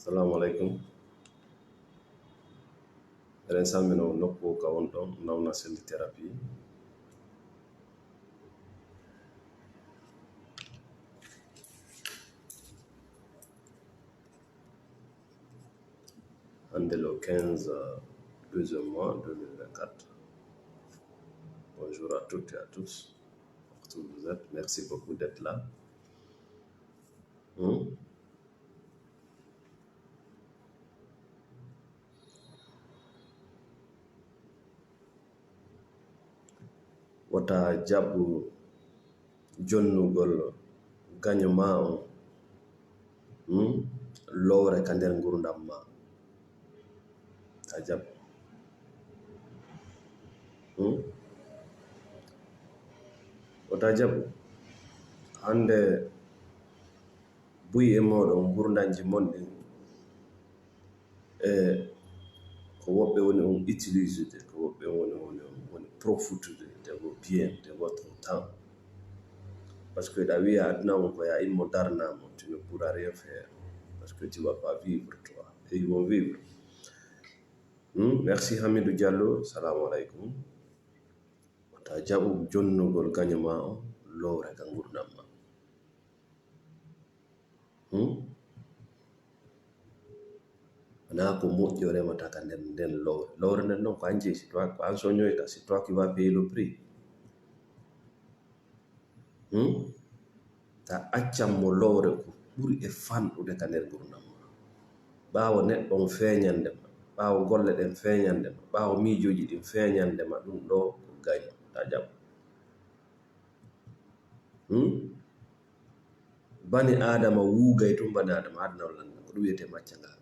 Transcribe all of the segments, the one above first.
Assalamu alaikum. Eren salmino nokku ka won ɗon nawna selli therapy. Hande le 15 deuxième mois 2024. Bonjour à toutes et à tous. Partout où vous êtes, merci beaucoup d'être là. Wata jabu jonnugol gagnoma on lowre ka nder gurdam ma. Ta jab wata jabu hande buyi e moɗon gurdanji monɗi ko woɓɓe woni on utilisede, ko woɓɓe woni profitude de vos biens, de votre temps. Parce que da wiya aduna on ko ya immo darnamo, tu ne pourras rien faire parce que tu vas pas vivre toi et ils vont vivre. Merci Hamidou Diallo, salamu alaikum. Wata jabu jonnugol gagnoma on lowre ka gurdam ma. Na ko moƴƴo remata ka nden lowre nden non ko an jeyi, ko an soñoyta, c'est toi qui vas payer le prix. Ta accan mo lowre ko ɓuri e fanɗude ka nder gurdam ma. Ɓaawo neɗɗo on feeñandema, ɓaawo golle ɗen feeñandema, ɓaawo miijoji ɗin feeñandema, ɗum ɗo ko gaño. Ta jaɓ bani adama wuugay tum bani adama aduna o lanna ko ɗum wiyete macca ngal.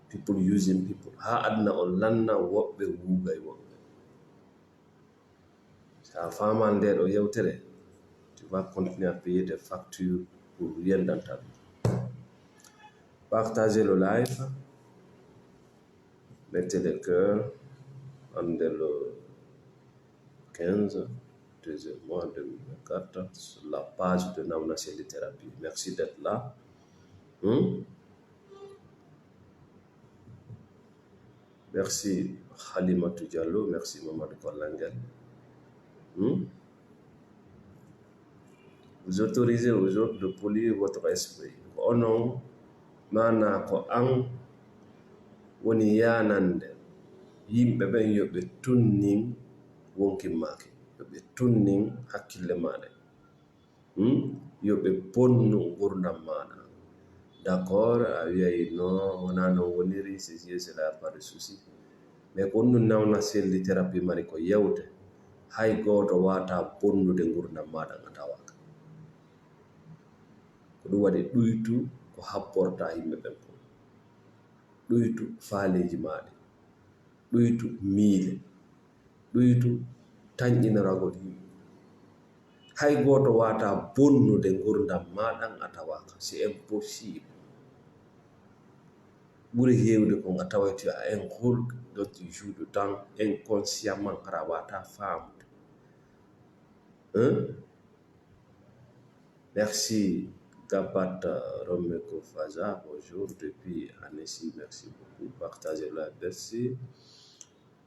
People using people. Ha aduna o lanna woɓɓe wuugay woɓɓe. Sa famal nde ɗo yewtere, tu vas continuer à payer des factures pour rien dans ta vie. Partagez le live, mettez les cœurs, on est le 15 deuxième mois 2024 sur la page de Nawna Selli Thérapie. Merci d'être là. Merci Halimatou Diallo, merci Mamadou Kolangel. Vous autorisez aux autres de polluer votre esprit. Oh non, mana ko an woni yanande yimɓe ɓen yoɓe tunnin wonki maake, yoɓe tunnin hakkille maɗa, yoɓe bonnu gurdam maɗa. D'accord, a wiyay non wona non woniri, c'est là pas de souci. Mais ko ɗum Nawna Selli Thérapie mari ko yewte hay goto wata bonnude gurdam maɗa nga tawaka. Ko ɗum waɗi ɗuytu ko happorta yimɓe ɓen ko, ɗuytu faaleji maɗe, ɗuytu miile, ɗuytu tañƴinoragol yimɓe. Hay goto wata bonnude gurdam maɗa a tawaka, c'est impossible. ɓuri hewde ko nga taway tu as un rôle dont tu joues dedans inconsciemment hara wata famde. Merci Gabat Romeko Faza, bonjour depuis Annecy, merci beaucoup. Partagez la merci.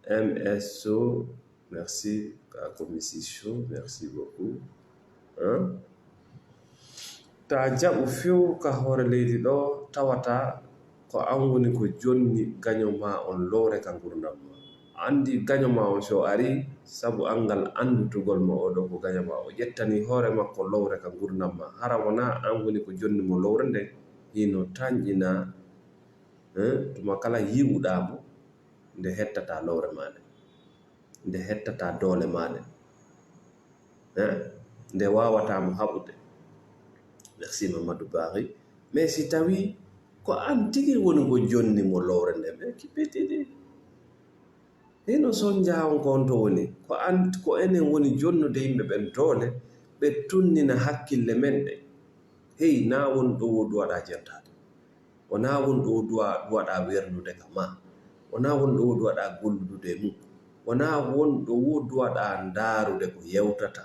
MSO, merci. Commission, merci beaucoup. Ta jaɓu few ka hoore leydi ɗo tawata ko an woni ko jonni gaño ma on lowre ka gurdam ma. Andi gaño ma on so ari sabu angal andutugol ma oɗo ko gaño ma o ƴettani hoore makko lowre ka gurdam ma, hara wona an woni ko jonni mo lowre nde hino tañƴina tuma kala yi'uɗamo nde hettata lowre maɗe, nde hettata doole maɗe, nde wawatamo haɓude. Merci Mamadou Bari. Mais si tawi ko an tigi woni ko jonni mo lowre nde ɓe kippitiɗi hino sonja on kon to woni ko an ko enen woni jonnude yimɓe ɓen doole ɓe tunnina hakkille men ɗe. Hey, na won ɗo wo duwaɗa jentade, wona won ɗo duwaɗa wernude ka ma, wona won ɗo wo duwaɗa gollude mum, wona won ɗo wo duwaɗa ndarude ko yewtata.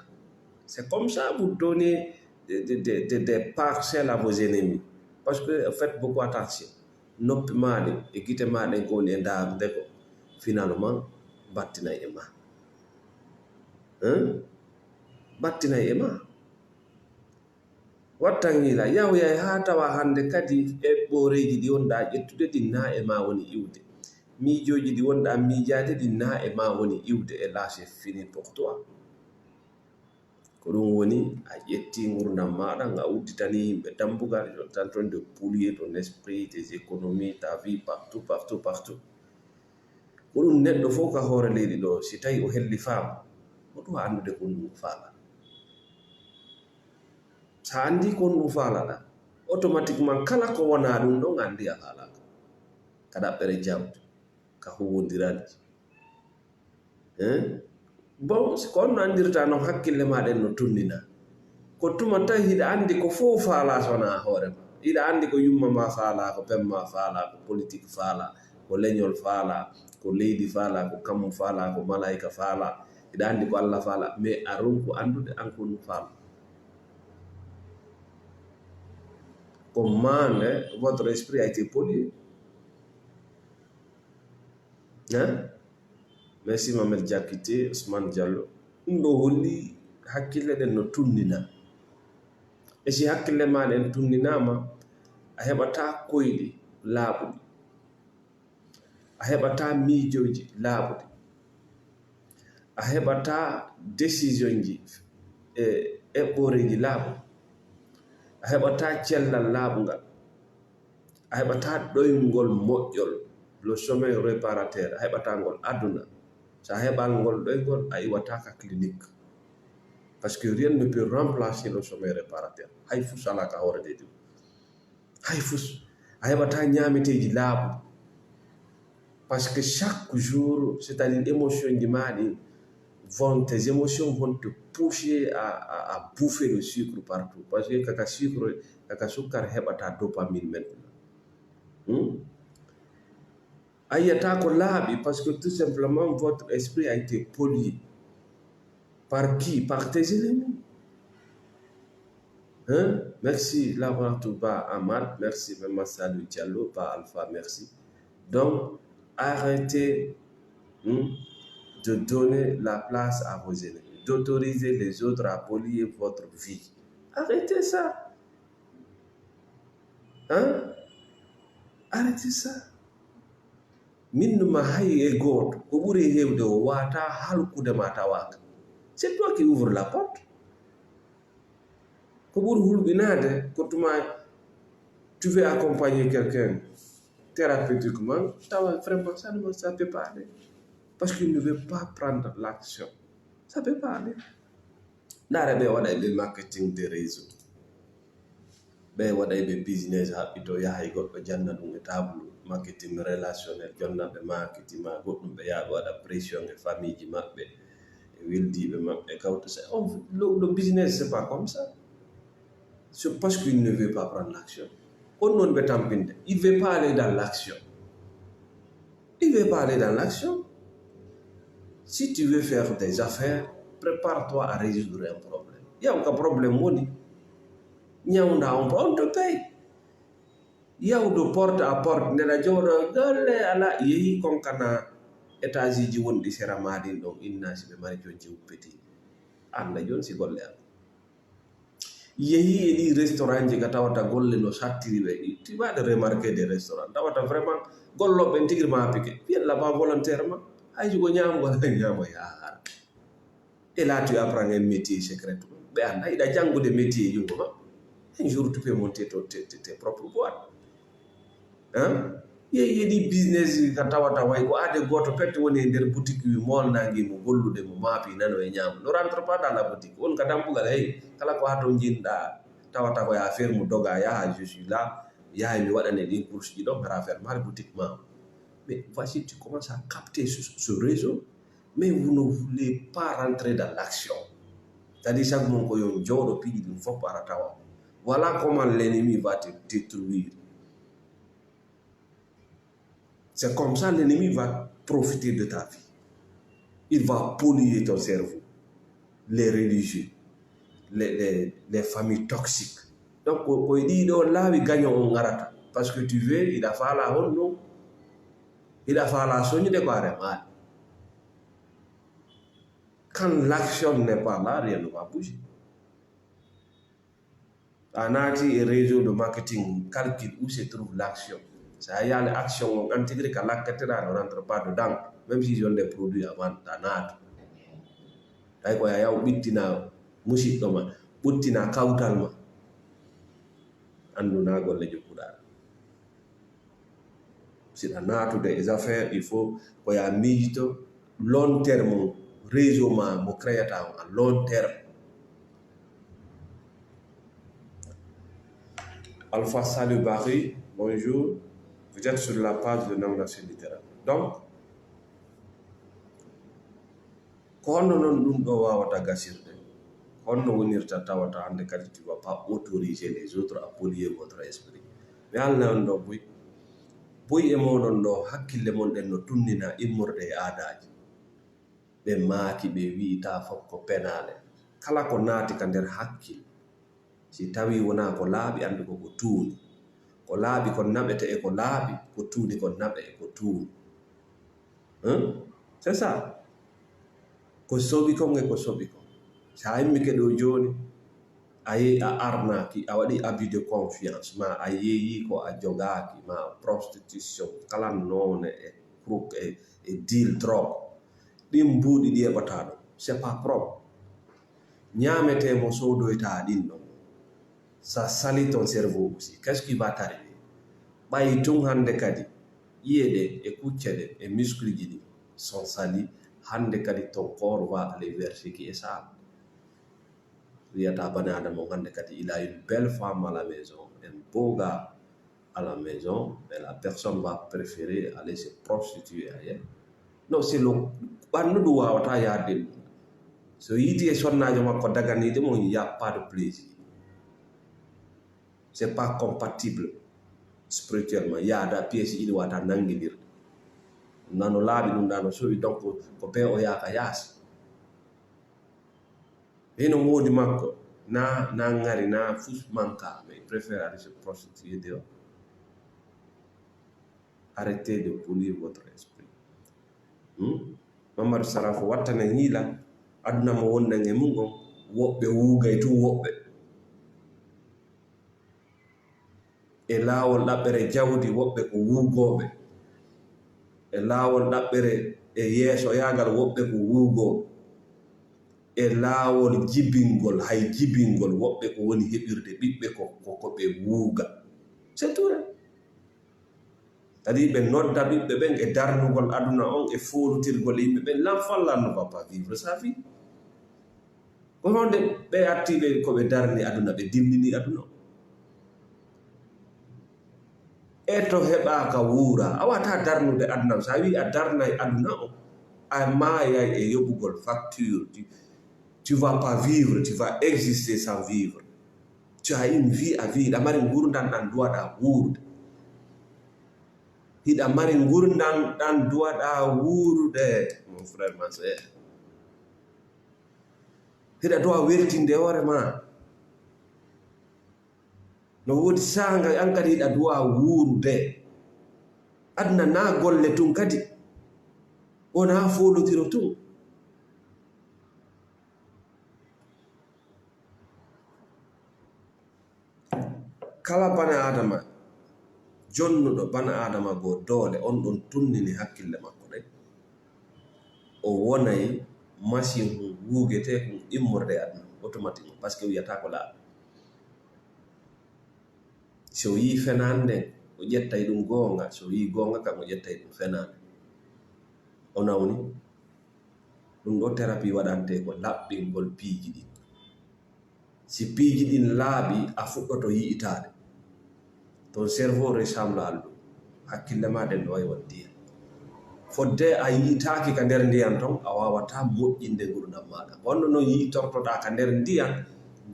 C'est comme ça vous donnez des parcelles à vos ennemis. parce que faites beaucoup attention noppi maɗe e guite maɗe goni e darde ko finalement battinay e ma battinay e ma wattanila yawyay ha tawa hande kadi e ɓoreji ɗi wonɗa ƴettude ɗi na e ma woni iwde miijoji ɗi wonɗa miijade ɗi na e ma woni iwde et là c'est fini pour toi ko ɗum woni a ƴetti gurdam maɗa ga udditani yimɓe dambugal tan ton de polluer ton esprit tes économies ta vie partout ko ɗum neɗɗo fof ka hoore leydi ɗo si tawi o helli faama o ɗum andude ko ɗum faala sa andi kon ɗum faalaɗa automatiquement kala ko wona ɗum ɗon andi a haalaka ka ɗaɓɓere jawdi ka huwodiraji bon ko on no andirta noon hakkille maɗen no tunnina ko tuma tawi hiɗa andi ko fof faala sona hoorema hiɗa andi ko yumma ma faala ko pemma faala ko politique faala ko leñol faala ko leydi faala ko kammu faala ko malaika faala hiɗa andi ko Allah faala mais a ronku andude an ko ɗum faala comment votre esprit a été pollué. Merci Mamel Diakité, Ousmane Diallo. Ɗum ɗo holli hakkille ɗen no tunnina. E si hakkille maɗen tunninama a heɓata koyɗi laaɓuɗi, a heɓata miijoji laaɓuɗi, a heɓata décision ji e eɓɓoreji laaɓuɗi, a heɓata cellal laaɓugal, a heɓata ɗoyngol moƴƴol le sommeil réparateur a heɓata ngol aduna sa heɓal ngol ɗoygol a iwataka clinique parce que rien ne peut remplacer le sommeil réparateur hay fus ala ka hoore de ɗum hay fus a heɓata ñameteji laaɓuɗi parce que chaque jour c'est-à-dire émotion ji maɗi vont tes émotions vont te pousser à bouffer le sucre partout parce que kaka sucre kaka sukkar heɓata dopamine maintenant ayata ko laaɓi parce que tout simplement votre esprit a été pollué par qui? Par tes ennemis. Merci Lavrentouba Ahmad, merci vraiment Salut Diallo, pas Alpha, merci. Donc arrêtez de donner la place à vos ennemis, d'autoriser les autres à polluer votre vie. Arrêtez ça. Arrêtez ça. Minuma hay e goto ko ɓuri hewde o wata halkude ma tawaka c'est toi qui ouvre la porte ko ɓuri hulɓinade ko tuma tu veux accompagner quelqu'un thérapeutiquement tawa vraiment ça peut pas aller parce qu'il ne veut pas prendre l'action ça peut pas aller ndare ɓe waɗa ɓe marketing de réseau ɓe waɗa ɓe business haɓɓito yahay goɗɗo janna ɗum e table marketing relationnel jonnaɓe marketing ma goɗɗum ɓe yaha ɓe waɗa pression e famille ji maɓɓe e weldiɓe maɓɓe kawta ça le business c'est pas comme ça c'est parce qu'il ne veut pas prendre l'action on non ɓe tampinde il veut pas aller dans l'action il veut pas aller dans l'action si tu veux faire des affaires prépare-toi à résoudre un problème yaw ka problème woni ñawda on te paye yawdo porte à porte ndeɗa jooɗo golle ala yeehi konkana étage ji wonɗi sera maɗin ɗon innasi ɓe mari jon jewu peti anda joni si golle am yeehi e ɗi restaurant ji ka tawata golle no sattiri ɓe ti waɗa remarqué des restaurants tawata vraiment golloɓe tigui ma piqué fiyen là-bas volontairement hayji ko ñamgol ñamo yahar et là tu apprends un métier secrètement ɓe anda yiɗa janngude métier e jungo ma un jour tu peux monter tes propres boîtes yeeɗi business ka tawata way ko ade goto pette woni e nder boutique wi molnagi mo gollude mo maapi nano e ñaamo no rentre pas dans la boutique on ka dambugal hey kala ko hato jinɗa tawata ko ya affaire mo doga yaha je suis là yaha mi waɗane ɗin course ji ɗon hara faire mal boutique ma mais voici tu commences à capter ce réseau mais vous ne voulez pas rentrer dans l'action c'est-à-dire chaque mon ko yon jooɗo piiji ɗum fof ara tawa voilà comment l'ennemi va te détruire. C'est comme ça l'ennemi va profiter de ta vie. Il va polluer ton cerveau. Les religieux, les familles toxiques, donc ko ɗiɗo laawi gagnant on arata parce que tu veux iɗa faala honno iɗa faala soñde ko are maali. Quand l'action n'est pas là, rien ne va bouger. En anti et réseau de marketing calcule où se trouve l'action. Ça y a l'action, on intègre qu'à l'acteur, on n'entre pas dedans, même s'ils ont des produits à vendre. Ay ko yaw bittina musidɗo ma ɓuttina kawtal ma anduna golle jokkuɗa siɗa natude e affaire il faut ko ya miijito long terme réseau ma mo créata o à long terme. Alpha Salou Barry, bonjour, vous êtes sur la page de Nangation littéraire. Donc ko honno noon ɗum ɗo wawata gasirde, honno wonirta tawata hande kadi tu vas pas autoriser les autres à polluer votre esprit. Mi halna on ɗo boy e moɗon ɗo hakkille mon ɗen no tunnina immorde e aadaji ɓe maaki ɓe wiita fof ko penale kala ko naati ka nder hakkille si tawi wona ko laaɓi andu ko tuuni, ko laaɓi ko naɓete e ko laaɓi, ko tuuni ko naɓe e ko tuuni. C'est ça. Ko soɓi kon e ko soɓi kon. Sa immike ɗo joni a yehi a arnaki a waɗi abus de confiance ma a yeeyi ko a jogaki ma prostitution kala none e crook e deal drop ɗin mbuuɗi ɗi heɓata ɗo c'est pas propre. Ñamete mo sodoyta ɗin ɗon ça salit ton cerveau aussi. Qu'est-ce qui va t'arriver? Ɓayi tun hande kadi ƴiye ɗe e kucce ɗe e muscle ji ɗi sont salis. Hande kadi ton corps va aller vers ce qui est sale. Wiyata bana adama hande kadi il a une belle femme à la maison, un beau gars à la maison, mais la personne va préférer aller se prostituer ailleurs. Non, c'est le ɓandu ɗum wawata yaade ɗum. So yiti e sonnajo makko daganide mo, il n'y a pas de plaisir. C'est pas compatible spirituellement. Yaada pièce ɗiɗi wata nanguidir. Nano laaɓi ɗum ɗano sowi donc ko be o yaaka yaasi eno woodi makko na ngari na fus manka mais il préfère aller se prostituer dehors. Arrêtez de polluer votre esprit. Mamadou Sarafo wattana ñiila aduna mo wonnan e mum on woɓɓe wuugay tun woɓɓe e laawol ɗaɓɓere jawdi woɓɓe ko wuugooɓe e laawol ɗaɓɓere e yeeso yaagal woɓɓe ko wuugooɓe e laawol jibingol hay jibingol woɓɓe ko woni heɓirde ɓiɓɓe ko ɓe wuuga. C'est tout. Kadi ɓe nodda ɓiɓɓe ɓen e darnugol aduna on e folutirgol yimɓe ɓen. L'enfant là ne va pas vivre sa vie. Ko honde ɓe attiɓe ko ɓe darni aduna ɓe dimnini aduna e to heɓaka wuura a wata darnude aduna. Sa wi a darnay aduna o a maayay e yoɓugol facture. Tu vas pas vivre, tu vas exister sans vivre. Tu as une vie à vivre. Hiɗa mari gurdam ɗan duwaɗa wuurde. Hiɗa mari gurdam ɗan duwaɗa wuurde, mon frère, ma sœur. Hiɗa duwa weltinde hoore ma. No woodi sanga an kadi hiɗa duwa wuurde. Aduna na golle tun kadi. Wona folotiro tun. Kala bana adama jonnuɗo bana adama go doole on ɗon tunnini hakkille makko ɗe o wonay machine wuugete ɗum immorde aduna automatiquement par ce que wiyata ko laaɓi. So yi fenande o ƴettay ɗum goonga, so yi goonga kam o ƴettay ɗum fenande. O nawni ɗum ɗo thérapie waɗante ko laɓɓingol piiji ɗin. Si piiji ɗin laaɓi a fuɗɗoto yi'itade. Ton cerveau ressemble à l'eau. Hakkille ma den ɗo wayi ndiyam. Fodde a yi'itaki ka nder ndiyam ton a wawata moƴƴinde gurdam maɗa. Wonno no yi'tortoɗa ka nder ndiyam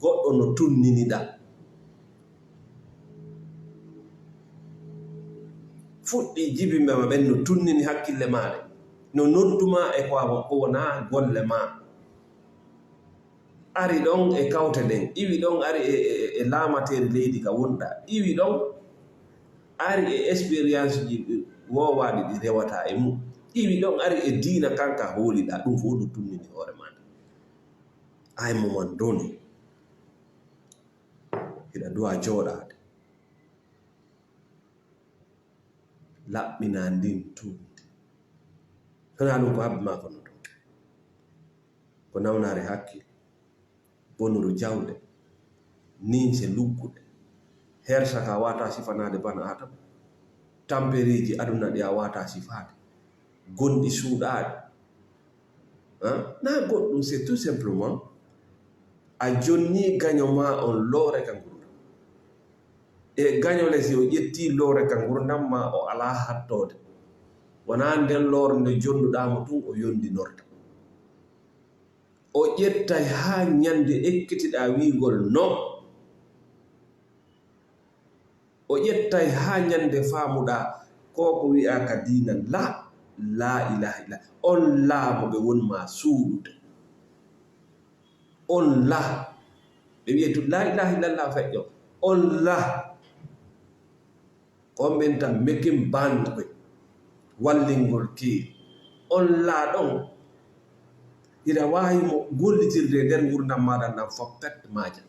goɗɗo no tunniniɗa. Fuɗɗi jibimɓe ma ɓen no tunnini hakkille maɗe no nodduma e ko wona golle ma. ari ɗon e kawte ɗen, iwi ɗon ari e laamateeri leydi ka wonɗa, iwi ɗon ari e expérience ji wowaɗi ɗi rewata e mum, iwi ɗon ari e diina kanka hooliɗa, ɗum fof ɗum tunnini hoore maɗa. Ay moman doni hiɗa duwa jooɗaade laɓɓina ndin tuundi, hona ɗum ko habbe ma kono ɗon ko nawnaare hakkille, bonuru jawɗe, ninse lugguɗe, hersa ka wata sifanade bana adama, tampereji aduna ɗi a wata sifade, gonɗi suuɗaɗi. Na goɗɗum, c'est tout simplement a jonni gaño ma on loore ka gurdam, e gañole si o ƴetti loore ka gurdam ma o ala hattode, wona nden loore nde jonnuɗamo tun o yondi norta, o ƴettay ha ñande ekkitiɗa wigol no, o ƴettay ha ñande famuɗa koko wi'a ka dina la ilaha illa, on la mo ɓe wonma suuɗude, on la ɓe wiyetu la ilaha illallah feƴƴo, on la kon ɓen tan making band wallingol keeri, on la ɗon ina wawi mo gollitirde nder gurdam maɗa nan foppet majja,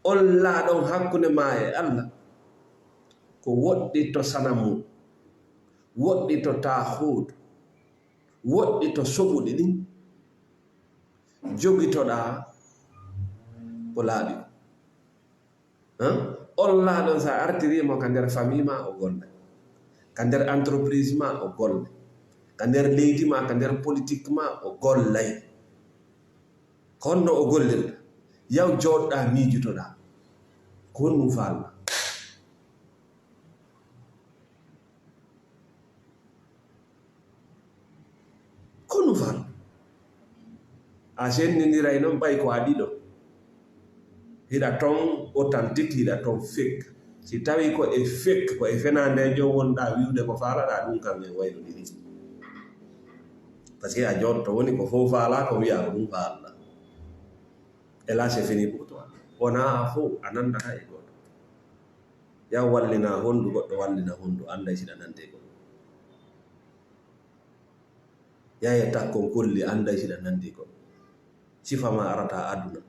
on la ɗon hakkunde ma e Allah ko woɗɗi to sanamu, woɗɗi to tahudu, woɗɗi to soɓuɗi ɗin jogitoɗa ko laaɓi on la ɗon sa artirimo ka nder famille ma o golla, ka nder entreprise ma o golla, ka nder leydi ma, ka nder politique ma o gollay, honno o gollirta, yaw joɗɗa miijutoɗa ko honɗum faalma. Kono faalma a senndidiray noon ɓay ko a ɗiɗo, hiɗa ton authentique, hiɗa ton fake. Si tawi ko e fake, ko e fenandejo wonɗa wiwde ko faalaɗa, ɗum kam en waynoɗiri, par ce que a jotto woni ko fof faala ko wiya ko ɗum faalaɗa, et là c'est fini pour toi. Wona fof a nandata e goɗɗo, yaw wallina honndu, goɗɗo wallina honndu, anday siɗa nande goɗɗo, yaye takkon kolli, anday siɗa nandi goɗɗo. Sifa ma arata aduna,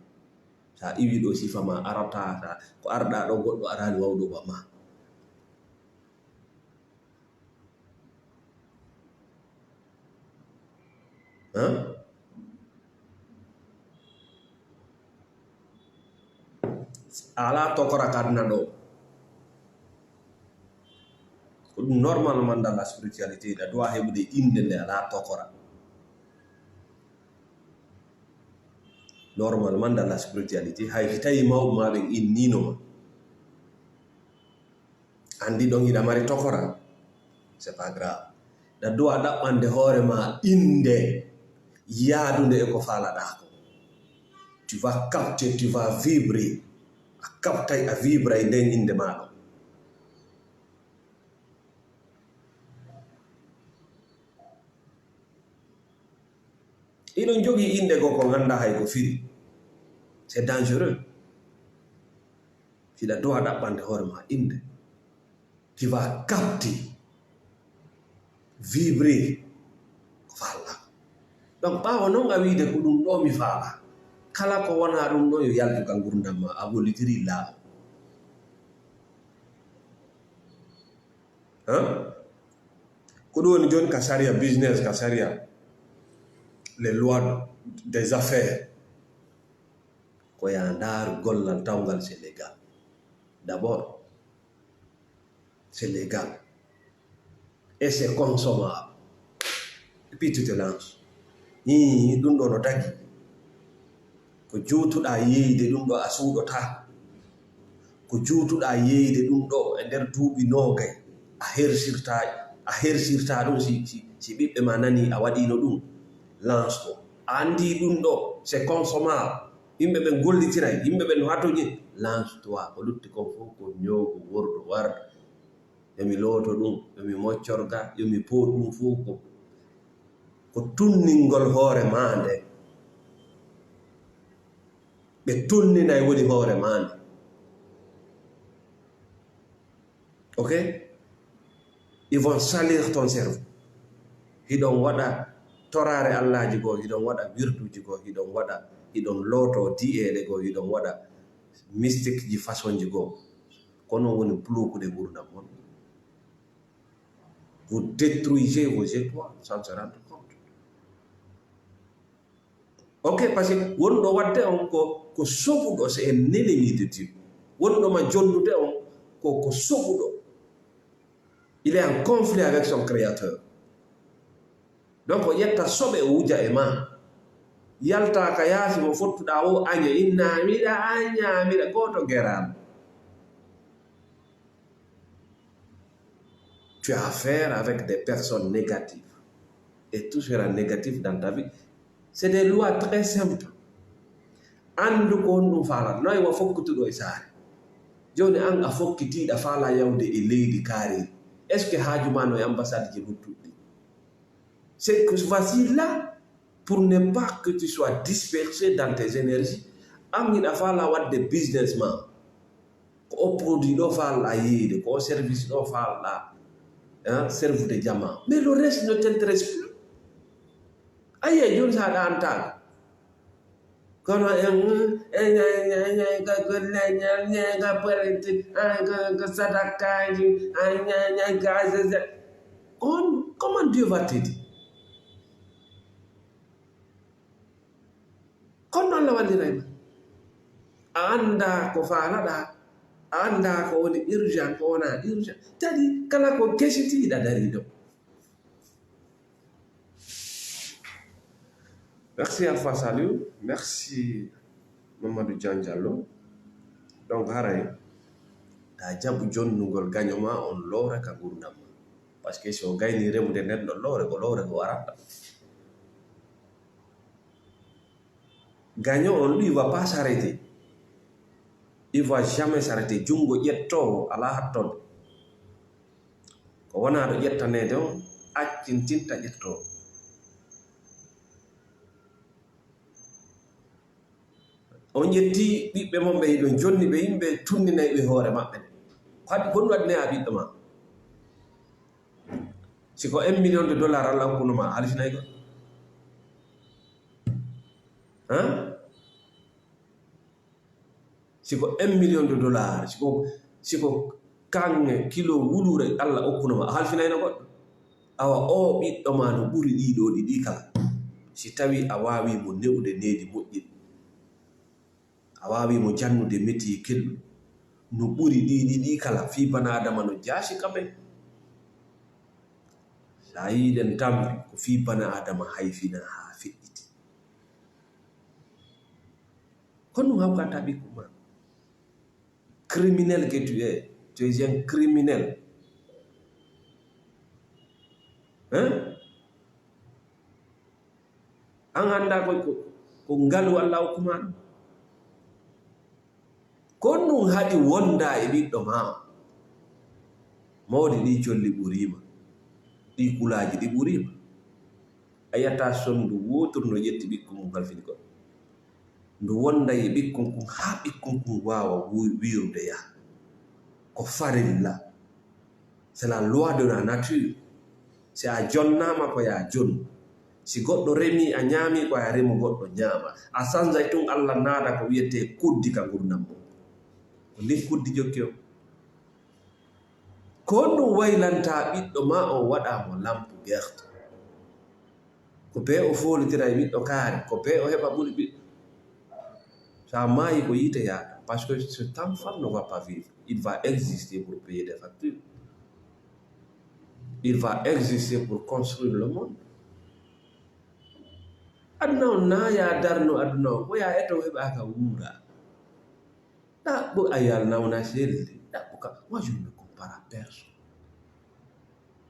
sa iwi ɗo sifa ma arata, ko arɗa ɗo goɗɗo arani wawɗo ba ma. Ala tokora kadna ɗo ko ɗum normalement dans la spiritualité ɗa doit heɓude inde nde ala tokora. Normalement dans la spiritualité hay si tawi mawɓe ma ɓen inninoma andi ɗon hiɗa mari tokora, c'est pas grave, ɗa dowa ɗaɓɓande hoore ma inde yaadude e ko faalaɗa ko. Tu vas capter, tu vas vibrer, a captay a vibray nden inde maɗo. Iɗon jogii inde goo ko ganda hay ko firi, c'est dangereux. Siɗa dowa ɗaɓɓande hoore ma inde, tu vas capter, vibrer ko faala. Donc ɓaawa noon a wiide ko ɗum ɗo mi faala, kala ko wona ɗum ɗo yo yaltu ka gurdam ma, a gollitiri laaɓa. Ko ɗum woni joni ka saria business, ka saria les lois des affaires, ko ya ndaaru gollal tawgal c'est légal. D'abord c'est légal et c'est consommable, et puis tu te lances. Ɗum ɗo no tagi ko juutuɗa yeyde ɗum ɗo a suuɗota, ko juutuɗa yeyde ɗum ɗo e nder duuɓi noogay a hersirta ɗum. Si ɓiɓɓe ma nani a waɗino ɗum, lance ɗo a andi ɗum ɗo c'est consommable, yimɓe ɓen gollitiray, yimɓe ɓen hatoñi, lance toi. Ko lutti kon fof ko ñoogo wordo warda, yomi looto ɗum, yomi moccorga, yomi po ɗum fof ko tunningol hoore ma nde. ɓe tolninayi woni hoore maande. Ok, ils vont salir ton cerveau. Hiɗon waɗa torare Allahji goo, hiɗon waɗa wirduji goo, hiɗon looto di'eɗe goo, hiɗon waɗa mystique ji façon ji goo. Kono woni bloqude gurdam on. Vous détruisez vos étoiles sans se rendre compte. Ok, parce que wonɗo wadde on ko soɓuɗo, c'est un ennemi de Dieu. Wonɗo ma jonnude on ko soɓuɗo. Il est en conflit avec son créateur. Donc o yetta soɓe o wuja e ma. Yalta ka yaasi mo fottuɗa o aña innamiɗa añamiɗa goto guerano. Tu as affaire avec des personnes négatives. Et tout sera négatif dans ta vie. C'est des lois très simples. Andu ko honɗum faala noy wa fokkutuɗo e saare. Joni an a fokkitiɗa faala yawde e leydi kaari. Est ce que haajuma no e ambassade ji luttuɗɗi? C'est que voici là pour ne pas que tu sois dispersé dans tes énergies. Am yiɗa faala wadde businessman. Ko o produit ɗo faala yeeyde, ko o service ɗo faala servude jama. Mais le reste ne t'intéresse plus. Aye joni sa ɗantaka kono ga politique ga sadakaji comment Dieu va t'aider? Kono Allah wallirayma a anda ko faalaɗa, a anda ko woni urgent ko wona urgent, tadi kala ko kesitiɗa dari ɗo. Merci Alpha Saliou, merci Mamadou Diallo. Donc haray ta jaɓu jonnugol gagnoma on loore ka gurdam ma, parce que so gayni remude neɗɗo loore ko warata. Gagnant on lui, il va pas s'arrêter. Il va jamais s'arrêter. Jungo ƴettowo ala hattode ko wona ɗo ƴettanede on accintinta ƴettowo. On yetti ɓiɓɓe mon ɓe yiɗon jonni ɓe yimɓe tunninayi ɓe hoore maɓɓe. Hadi kon waɗine a ɓiɗɗo ma siko $1 million Allah hokkuno ma halfinayi ko siko $1 million siko kange kilo wulure Allah hokkuno ma halfinayno goɗɗo. Awa o ɓiɗɗo ma no ɓuri ɗiɗo ɗi kala, si tawi a wawi mo newude needi moƴƴi, a wawi mo jannude métier kellu no ɓuri ɗi kala, fi bana adama no jaasi kamen. Sa yiiden tampi ko fi bana adama hayfina ha feƴƴiti. Kono hawkata ɓikku ma. Criminel que tu es un criminel. An anda ko ngalu Allah hokkuma ɗum. Kon ɗum haɗi wonda e ɓiɗɗo ma. Mawɗi ɗi colli ɓurima, ɗi kulaji ɗi ɓurima. A yiyata sondu wotoru no ƴetti ɓikkon mum halfini goɗɗo. Ndu wonda e ɓikkon kon ha ɓikkon kon wawa wirude yaha ko farilla. C'est la loi de la nature. Si a jonnama ko ya jonnu, si goɗɗo remi a ñaami ko ya remo goɗɗo ñaama. A sanjay tun Allah naada ko wiyete kuddi ka gurdam mum. Ko ndin kuddi jokki o. Ko ɗum waylanta ɓiɗɗo ma o waɗamo lampu gerte. Ko be o folitira e ɓiɗɗo kaari, ko be o heɓa ɓuri ɓiɗɗo. Sa maayi ko yite yaata, parce que cet enfant ne va pas vivre. Il va exister pour payer des factures. Il va exister pour construire le monde. Aduna on na ya darno aduna on, ko ya eto heɓaka wuura. Ɗaɓɓo ayal nawna selli, ɗaɓɓo ka. Moi je ne me compare à personne.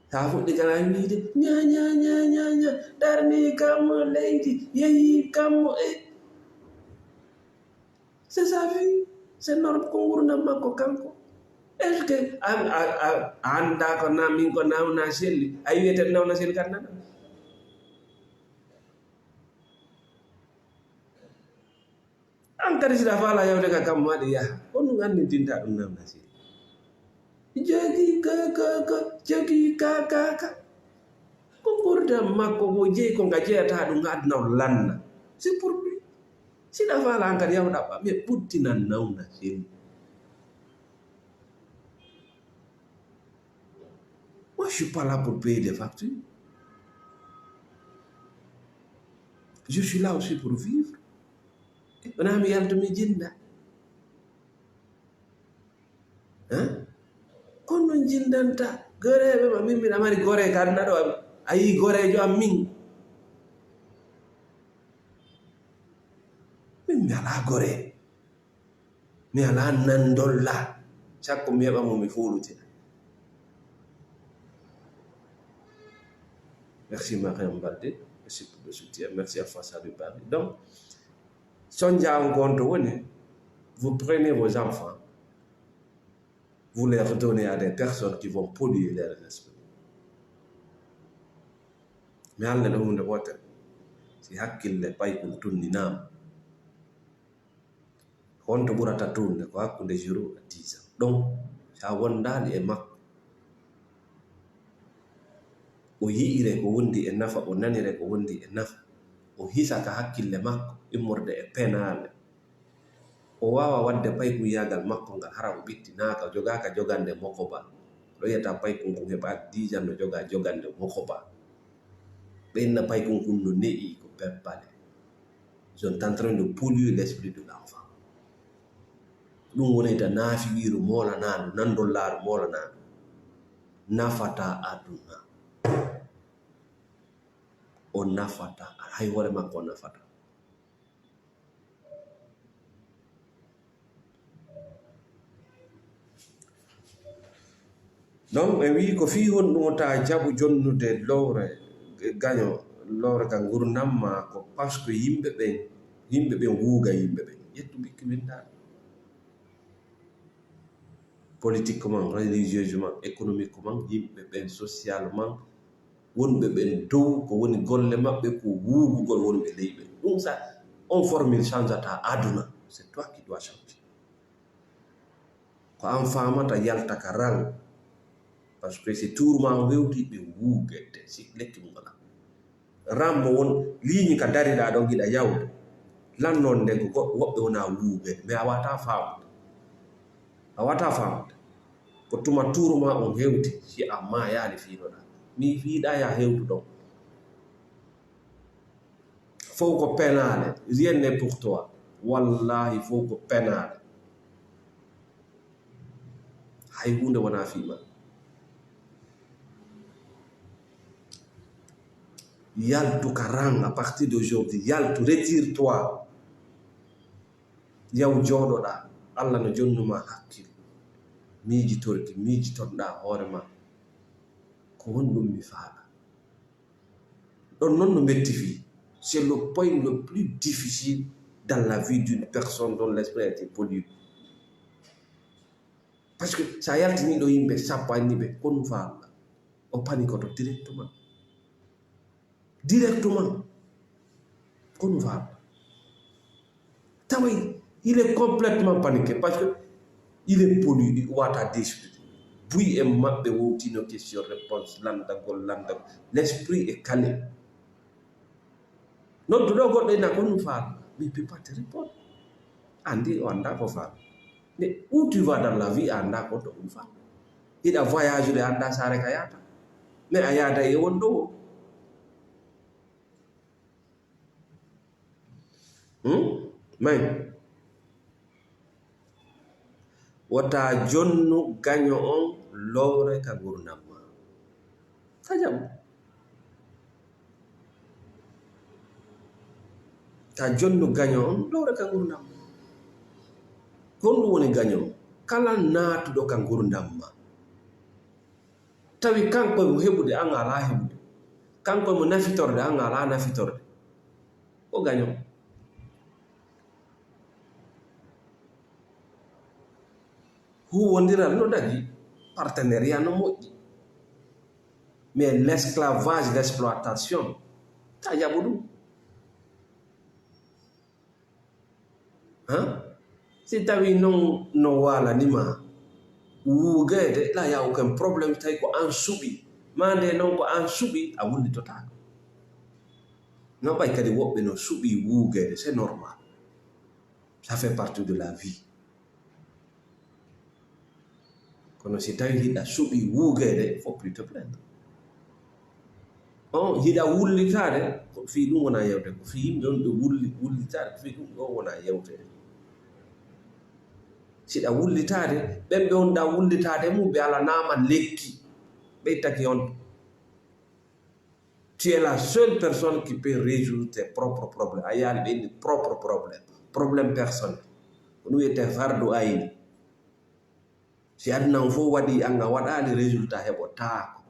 Ta fuɗɗi kana wiide ña darni kammo leydi yehi kammo c'est sa vie, c'est normal ko gurdam makko kanko. Est ce que a anda ko na min ko nawna selli, a wiyete nawna selli kan nana. An kadi sida fala yawde ka kam maɗi yaha on ɗum annitinta ɗum namda si jagi ka ko ɓurda makko ko jeeyi ko nga jeeyata ɗum aduna o lanna c'est pour lui sida fala an kadi yaw ɗaɓɓa ɓe ɓuttinan nawna seni. Moi je suis pas là pour payer des factures, je suis là aussi pour vivre. Wona mi yaltumi jinda kono jindanta goreɓe ma min mbiɗa mari gore kadna ɗo a yi gorejo am min mi ala gore mi ala nandolla sakko mi heɓa mo mi fulutina. Merci Mariam Balde, merci pour le soutien, merci Alpha Sadou Paris. Donc sonja en compte, vous prenez vos enfants, vous les redonnez à des personnes qui vont polluer leur esprit. Mais Allah ne vous voit pas. Si hakkille pay kun tunni nam. Honto burata tunne ko hakkunde 0 à 10 ans. Donc sa wondali e makko o yi'ire ko wondi e nafa o nanire ko wondi e nafa o hisaka hakkille makko immorde e penale o wawa wadde paykum yagal makko ngal hara o ɓittinaka jogaka jogande mokoba ɗo yiyata paykum kum heɓa 10 ans no joga jogande mokoba ɓenna paykum kum no ne'i ko peppale. Ils sont en train de polluer l'esprit de l'enfant. ɗum wonita naafiwiru molanadu nandollaru molanadu nafata aduna o nafata hay hore makko o nafata. Donc ɓe wi ko fi hon ɗum ta jaɓu jonnude lowre gaño lowre ka gurdam ma ko par ce que yimɓe ɓen wuuga yimɓe ɓen ƴettu ɓikki windaɗo politiquement, religieusement, économiquement, yimɓe ɓen socialement wonɓe ɓen dow ko woni golle maɓɓe ko wuugugol wonɓe ley ɓen. Ɗum ça on formule changeata aduna, c'est toi qui dois changer. Ko an famata yalta ka rang parce que si tourma wewti ɓe wuugete si lekki mum ala ram mo won ligne ka dariɗa ɗo giɗa yawde lannon nde ko woɓɓe wona wuugede mais a wata famde ko tuma tourma on hewti si a mayani fiinoɗa mi fiiɗa ya hewtu ɗon fof ko penale, rien n'est pour toi, wallahi fof ko penale hay hunde wona fiima. Yaltu karang à partir d'aujourd'hui, yaltu retire-toi yaw joɗoɗa Allah no jonnuma hakkil miijitorɗa hoorema ko honɗum mi faala ɗon noon no metti fi. C'est le point le plus difficile dans la vie d'une personne dont l'esprit a été pollué. Parce que sa yaltini ɗo yimɓe sappo anni ɓe kono faala o panikoto directement kono faala taway il est complètement paniqué parce que il est pollué, il wata d'esprit buy e maɓɓe wowtino question réponse landagol l'esprit est calé. Nodduɗo goɗɗo ina ko ɗum faala mais il peut pas te répondre andi o anda ko faala mais où tu vas dans la vie a anda ko to ɗum faala hiɗa voyage de anda sare ka yata mais a yada e won ɗo may wota jonnu gaño on lowre ka gurdam ma ta jaɓu ta jonnu gaño on lowre ka gurdam ma kon ɗum woni gaño kala naatuɗo ka gurdam ma tawi kanko mo heɓude an ala heɓude kanko mo nafitorde an ala nafitorde o gaño. Huwondiral no dagi partenariat no moƴƴi mais l'esclavage l'exploitation ta jaɓu ɗum si tawi non no wala nima wugede la ya aucun problème tay ko an subi mande non ko an subi a wullitota non bay kadi wobbe no subi wugede c'est normal, ça fait partie de la vie. Kono si tawi hiɗa subi wugede faut plus te plaindre. On hiɗa wullitade ko fi ɗum wona yewte ko fi yimɓe on ɓe wullitade ko fi ɗum ɗo wona yewte. Siɗa wullitade ɓemɓe on ɗa wullitade mum ɓe ala nama lekki ɓe taki on. Tu es la seule personne qui peut résoudre tes propres problèmes. Ayal ɓe propre problème personnel ko ɗum wiyete fardu ayni. Si aduna on fof waɗi an a waɗali résultat heɓotaako.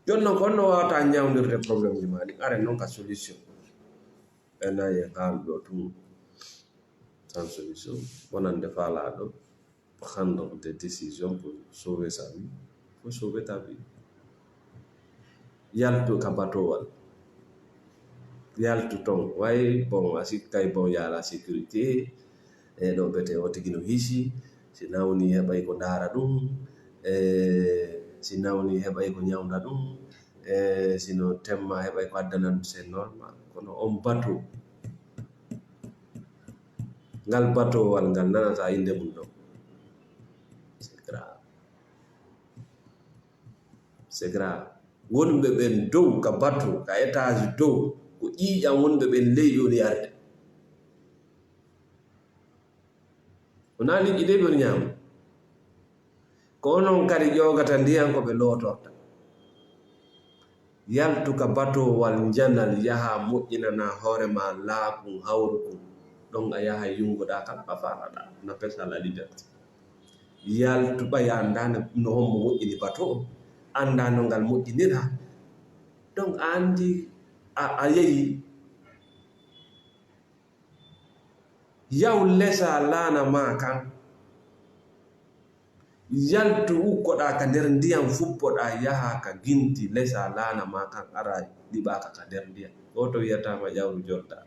Joni noon ko on no wawata ñawdirde probléme ji ma ɗi are noon ka solution ɓenayi haalɗo tum sans solution wonande faalaɗo prendre des décisions pour sauver sa vie. Il faut sauver ta vie. Yaltu ka batowal yaltu ton way bon asi kay bon ya la sécurité e ɗo bete o tigi no hisi si nawni heɓay ko daara ɗum si nawni heɓay ko ñawda ɗum sino temma heɓay ko addana ɗum c'est normal. Kono on bateau ngal batowal ngal nanata inde mum ɗon c'est grave. Wonɓe ɓen dow ka bateau ka étage dow ko ƴiiƴam wonɓe ɓen ley yoni arde wona liƴƴi de ɓen ñaama ko onon kadi ƴogata ndiyan ko ɓe lootorta. Yaltu ka batowal janal yaha moƴƴinana hoorema laaɓum hawrukum ɗon a yaha yungoɗa kam a faalaɗa on appelle ça la liberté. Yaltu ɓay andano no hommo moƴƴini bateau anda no ngal moƴƴinira donc a andi a yehi yaw lesa laana ma kan yaltu ukkoɗa ka nder ndiyam fuppoɗa yaha ka ginti lesa laana ma kan ara ɗiɓaka ka nder ndiyam goto wiyatama ƴawru jolda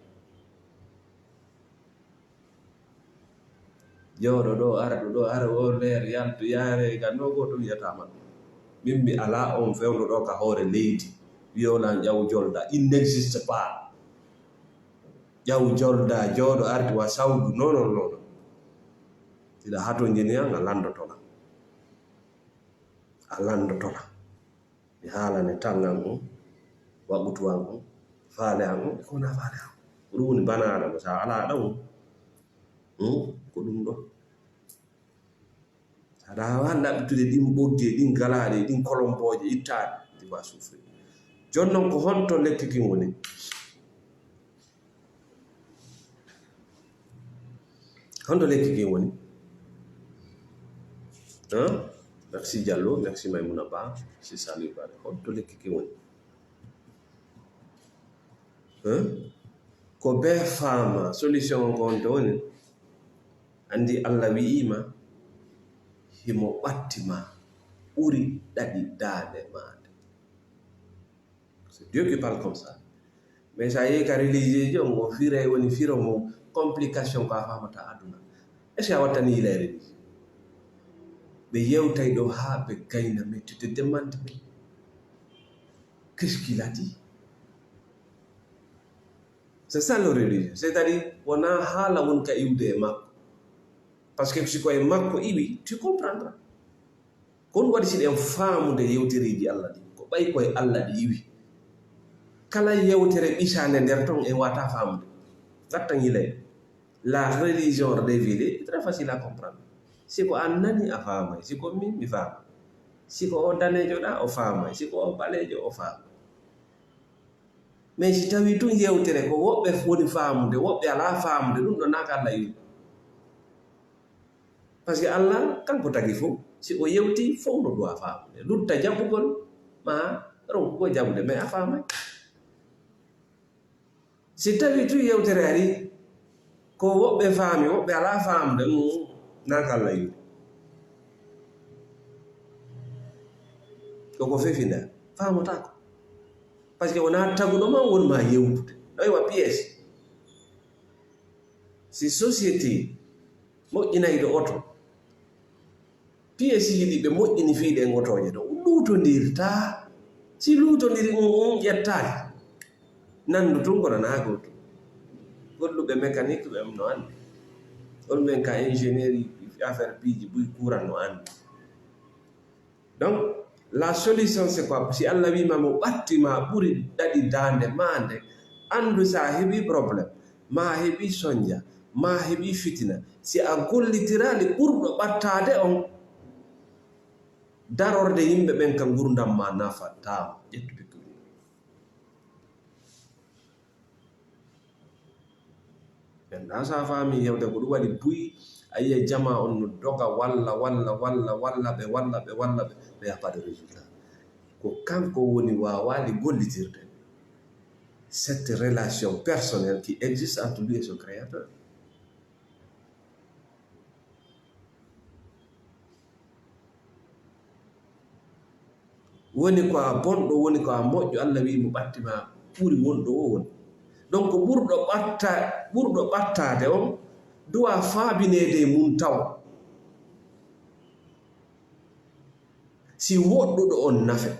jooɗo ɗo ara o leer yaltu yaare ga no goto wiyatama min mi ala on fewno ɗo ka hoore leydi wiyolan ƴaw jolda, il n'existe pas. ƴaw jolda jooɗo arti wa sawdu non tiɗa hato jeniyan a landotola mi haalane tangan on waɓutuwan on faale an on kona faale an ko ɗum woni banaɗa mo sa ala ɗon ko ɗum ɗo saɗa wawi ɗaɓɓitude ɗin ɓogge ɗin galaɗe ɗin kolomboje ittaɗe tu vas souffrir. Joni noon ko honto lekki kin woni merci Diallo, merci Maimouna Ba, merci Salih Bare. Honto lekki kin woni ko be fama solution ko honto woni andi Allah wi'ima himo ɓattima ɓuri ɗaɗi daande maade. C'est Dieu qui parle comme ça. Mais ça y est, ka religieux on fira woni firo mo complication ko a famata aduna. Est-ce que a wattani yilayre ni ɓe yewtay ɗo ha ɓe gayna mais tu te demandes qu'est-ce qu'il a dit? C'est ça le religieux, c'est-à-dire wona haala won ka iwde e makko parce que si koye makko iwi tu comprendras ko ɗum waɗi siɗen faamude yewtereji Allah ɗi ko ɓay koye Allah ɗi iwi kala yewtere ɓisande nder ton en wata faamude gattan yilayde. La religion révélée est très facile à comprendre. Siko an nani a faamay siko min mi faama siko o danejo ɗa o faamay siko o ɓalejo o faama mais si tawi tun yewtere ko woɓɓe woni faamude woɓɓe ala faamude ɗum ɗo naka Allah iwi parce que Allah kanko tagi fof si o yewti fof no ɗowa faamude lutta jaɓugol ma ronkugo jaɓude mais a faamay. Si tawi tun yewtere ari ko woɓɓe faami woɓɓe ala faamude naka Allah iwi koko fefi nder faamotako parce que wona taguɗo ma wonma yewtude aywa pièce si société moƴƴinayɗo oto pièce yiɗi ɓe moƴƴini fiiɗe e otoje ɗo luutondirta si luutondiri ƴettaki nandu tun kono na goto golluɓe mécanique ɓe no andi holɓen ka ingénierie affaire piiji buy courant no andi. Donc la solution c'est quoi? Si Allah wima mo ɓattima ɓuri ɗaɗi dande mande andu sa heɓi probléme ma heɓi soñdia ma heɓi fitina si a gollitirali ɓurɗo ɓattade on darorde yimɓe ɓen ka gurdam ma nafattama ƴettude ɗum. ɓenɗa sa fami yewde ko ɗum waɗi buy a yiya jama on no doga walla ɓe yaha de résultat ko kanko woni wawali gollitirde cette relation personnelle qui existe entre lui et son créateur. woni ko a bonɗo woni ko a moƴƴo Allah wi mo ɓattima ɓuri wonɗo o woni. Donc ɓurɗo ɓattade on duwa faabinede mum taw si woɗɗuɗo on nafe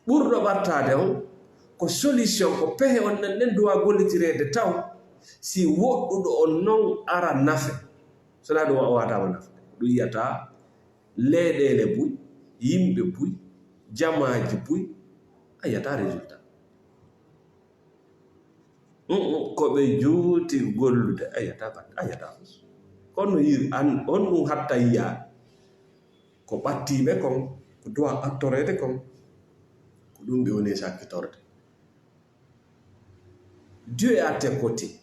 ɓurɗo ɓattade on ko solution ko pehe on nen duwa gollitirede taw si woɗɗuɗo on non ara nafe sona ɗum o watama nafe ɗum yiyata leyɗele buy yimɓe buy jamaji buy a yiyata résultat ko ɓe juuti gollude a yiyata kono on ɗum hatta yiya ko ɓattiɓe kon ko duwa ɓattorede kon ko ɗum ɓe woni sakkitorde. Dieu est à tes côtés.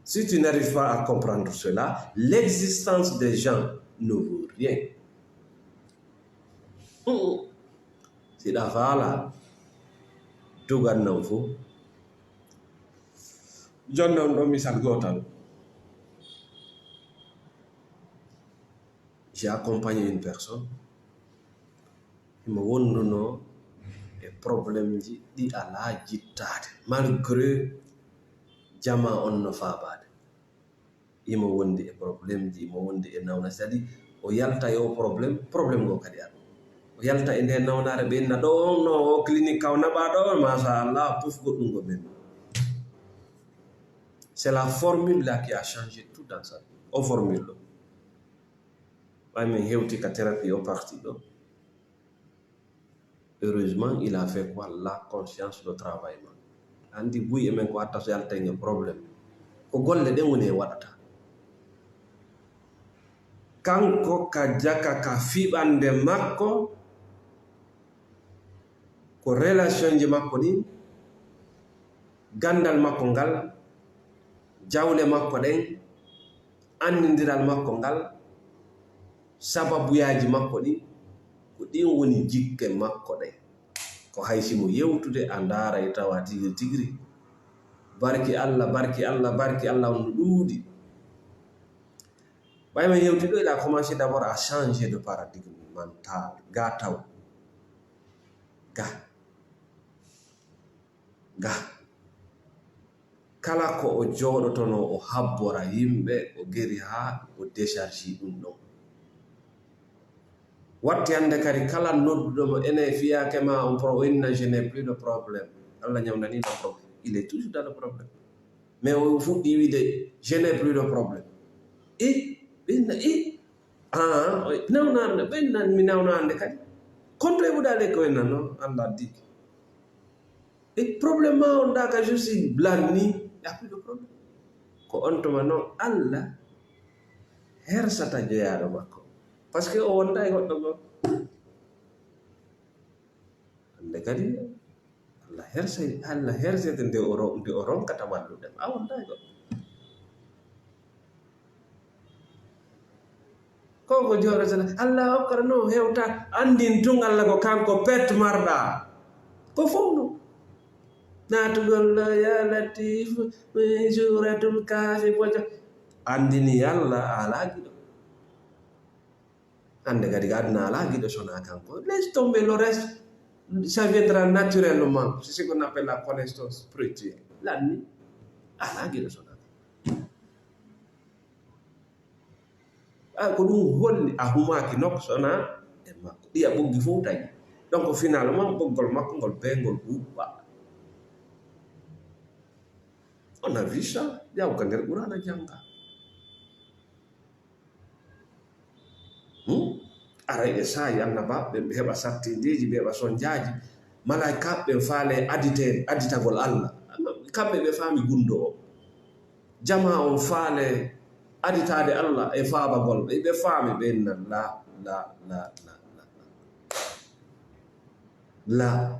Si tu n'arrives pas à comprendre cela, l'existence des gens ne vaut rien. Si la fala tugan nan fo jonnon ɗo misal gotal. J'ai accompagné une personne mo wonduno e problème ji ɗi ala jittade malgré jama on no faabade imo wondi e probléme ji mo wondi e nawna c'est-à-dire o yalta e o probléme go kadi an o yalta e nde nawnare ɓe inna ɗo no o clinique kaw naɓa ɗo machallah pouf goɗɗum go ɓen. C'est la formule là qui a changé tout dans sa vie. O formule ɗo ɓay min hewti ka thérapie o parti ɗo. Heureusement il a fait quoi? La conscience de travail man andi buy emen ko watta so yalta e probléme ko golle ɗen woni e waɗata kanko ka jaka ka fiɓande makko ko relation ji makko ɗin gandal makko ngal jawle makko ɗen andidiral makko ngal sababuyaji makko ɗin ko ɗin woni jikke makko ɗen ko haysimo yewtude a ndaara e tawa tigiri barki Allah on no ɗuuɗi. ɓayma yewti ɗo il a commencé d'abord à changer de paradigme mental ga taw ga kala ko o jooɗotono o habbora yimɓe o geri ha o décharge ɗum ɗon watti hande kadi kala nodduɗomo ene fiyake ma on pro inna je n'ai plus de problème Allah ñamdani no problème il est toujours dans le problème mais o fuɗɗi wiide je n'ai plus de problème ɓenna nawnande ɓennan mi nawnande kadi konto e ɓuɗale ko ennan noon Allah addi probléme ma on ɗa ka juste blanni a plus de problème ko on tuma noon Allah hersata jeyaɗo makko par ce que o wonda e goɗɗo goo hande kadi Allah hersete nde o ronkata wallude a wonda e goɗɗo koko joɗotana Allah hokkata no hewta andin tun Allah ko kanko pet marɗa ko fof no natugol ya latif suratul kafi boja andini Allah ala giɗo ande kadi ga aduna ala giɗo sona kanko, laisse tomber le reste, ça viendra naturellement. C'est ce qu'on appelle la connaissance spirituelle. Lanni ala giɗo sona ko ɗum holli a humaki nokko sona e makko, ɗiya ɓoggi fof taƴi. Donc finalement ɓoggol makko ngol beygol ɓuɓɓa. On a vu ça, yaw ka nder Qur'ana janga. Aray e sayi annabaɓe ɓe heɓa sattindeji, ɓe heɓa sonjaji, malaika ɓe faale additagol Allah, kamɓe ɓe faami gundo o. Jama on faale aditade Allah e faabagol, ɓe faami ɓe nan la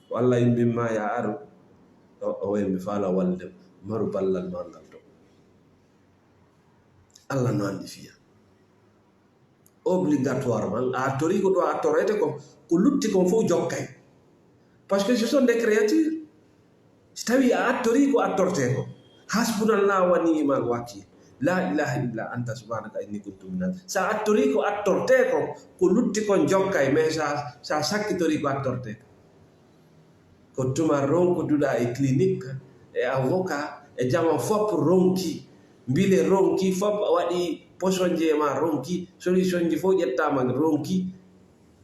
ko Allah yimbinma ya aru o way mi faala walde maru ballal mangal to Allah no andi fiya obligatoirement a tori ko ɗo a torete ko lutti kon fof jokkay, parce que ce sont des créatures. Si tawi a attori ko attorte ko, hasbunallah wa ni'mal wakil, la ilaha illa anta subhanaka inni kuntu minaz. Sa attori ko attorte ko lutti kon jokkay, mais sa sakkitori ko attorte ko tuma ronkoduɗa e clinique e avocat e jama fop ronki, mbile ronki fop waɗi poison je ma ronki, solution ji fof ƴettama ronki,